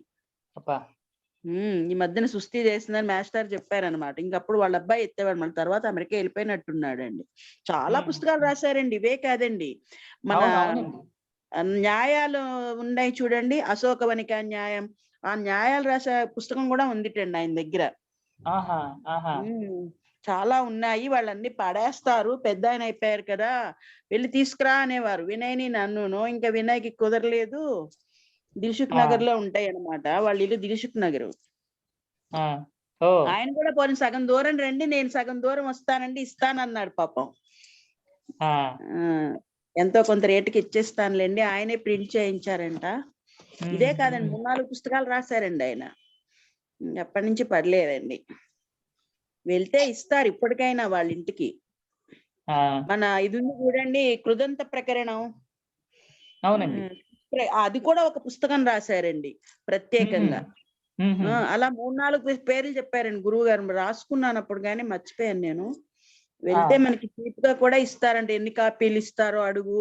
ఈ మధ్యన సుస్థి చేసిందని మాస్టర్ చెప్పారనమాట. ఇంకప్పుడు వాళ్ళ అబ్బాయి ఎత్తేవాడు. మళ్ళీ తర్వాత అమెరికా వెళ్ళిపోయినట్టున్నాడండి. చాలా పుస్తకాలు రాశారండి. ఇవే కాదండి, మన న్యాయాలు ఉన్నాయి చూడండి, అశోకవనిక న్యాయం, ఆ న్యాయాలు రాసే పుస్తకం కూడా ఉందిటండి ఆయన దగ్గర. చాలా ఉన్నాయి. వాళ్ళన్ని పడేస్తారు, పెద్ద ఆయన అయిపోయారు కదా, వెళ్ళి తీసుకురా అనేవారు వినయ్ని నన్నును. ఇంకా వినయ్కి కుదరలేదు, దిల్సుఖ్ నగర్ లో ఉంటాయి అన్నమాట వాళ్ళ ఇల్లు, దిల్సుఖ్ నగర్. ఆయన కూడా పోనీ సగం దూరం రండి, నేను సగం దూరం వస్తానండి, ఇస్తానన్నాడు పాపం. ఎంతో కొంత రేటుకి ఇచ్చేస్తానులేండి, ఆయనే ప్రింట్ చేయించారంట. ఇదే కాదండి, 3-4 పుస్తకాలు రాశారండి ఆయన. ఎప్పటి నుంచి పడలేదండి. వెళ్తే ఇస్తారు ఇప్పటికైనా వాళ్ళ ఇంటికి. మన ఇది ఉంది చూడండి, కృదంత ప్రకరణం, అవునండి, అది కూడా ఒక పుస్తకం రాశారండి ప్రత్యేకంగా. అలా 3-4 పేర్లు చెప్పారండి గురువు గారు, రాసుకున్నాను అప్పుడు కానీ మర్చిపోయాను నేను. వెళ్తే మనకి చీప్ గా కూడా ఇస్తారంటే, ఎన్ని కాపీలు ఇస్తారో అడుగు,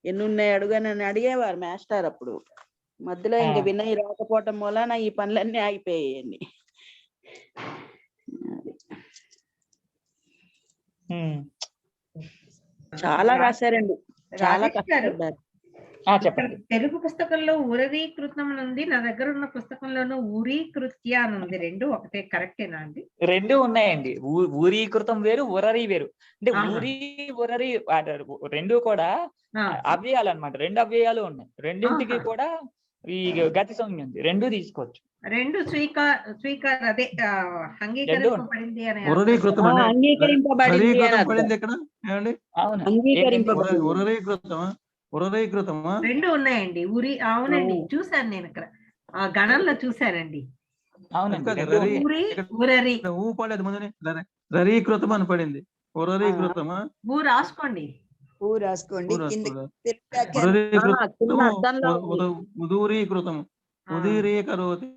ఎన్ని ఉన్నాయి అడుగు అని అడిగేవారు మాస్టర్ అప్పుడు. మధ్యలో ఇంకా వినయ్ రాకపోవటం వలన ఈ పనులన్నీ ఆగిపోయాయండి. చాలా రాశారండి, చాలా కష్టపడ్డారు. చెప్పండి. తెలుగు పుస్తకంలో ఉరరీకృతం ఉంది, నా దగ్గర ఉన్న పుస్తకంలోనూ ఊరీకృత్య అని ఉంది. రెండు ఒకటే, కరెక్టేనా అండి? రెండు ఉన్నాయండి, ఊరీకృతం వేరు, ఉరరీ వేరు. అంటే ఊరి ఉరరీ రెండు కూడా అవ్యయాలు అన్నమాట. 2 అవ్యయాలు ఉన్నాయి, రెండింటికి కూడా ఈ గతి సంజ్ఞ ఉంది, 2 తీసుకోవచ్చు. 2 స్వీకార అదే అంగీకరింపబడింది అని. ఉరరీకృతమా? 2 ఉన్నాయండి. అవునండి, చూసాను నేను ఇక్కడ ఆ గణంలో చూసానండి. రరీకృతం అని పడింది. ఉరరీకృతమా? రాసుకోండి, ఉదూరీకృతం, ఉదీరీకరోతి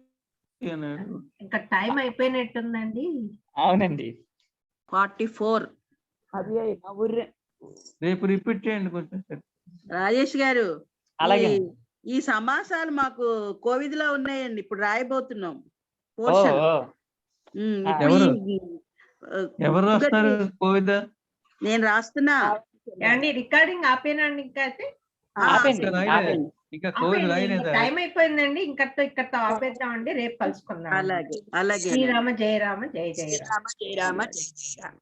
అన్నాడు. ఇంకా టైం అయిపోయినట్టుందండి. అవునండి, 44. రేపు రిపీట్ చేయండి కొంచెం. రాజేష్ గారు, అలాగే. ఈ సమాసాలు మాకు కోవిడ్ లో ఉన్నాయండి, ఇప్పుడు రాయబోతున్నాం. ఎవరు రాస్తారు కోవిడ్? నేను రాస్తున్నా. రికార్డింగ్ ఆపేనండి, ఇంకా అయితే ఇంకా కోవిడ్ రాయలేదా? టైం అయిపోయిందండి, ఇక్కడతో ఆపేద్దామండి, రేపు కలుసుకుందాం. అలాగే అలాగే. శ్రీరామ జయ రామ జయ జయ రామ. శ్రీరామ జయ రామ జయ జయ రామ.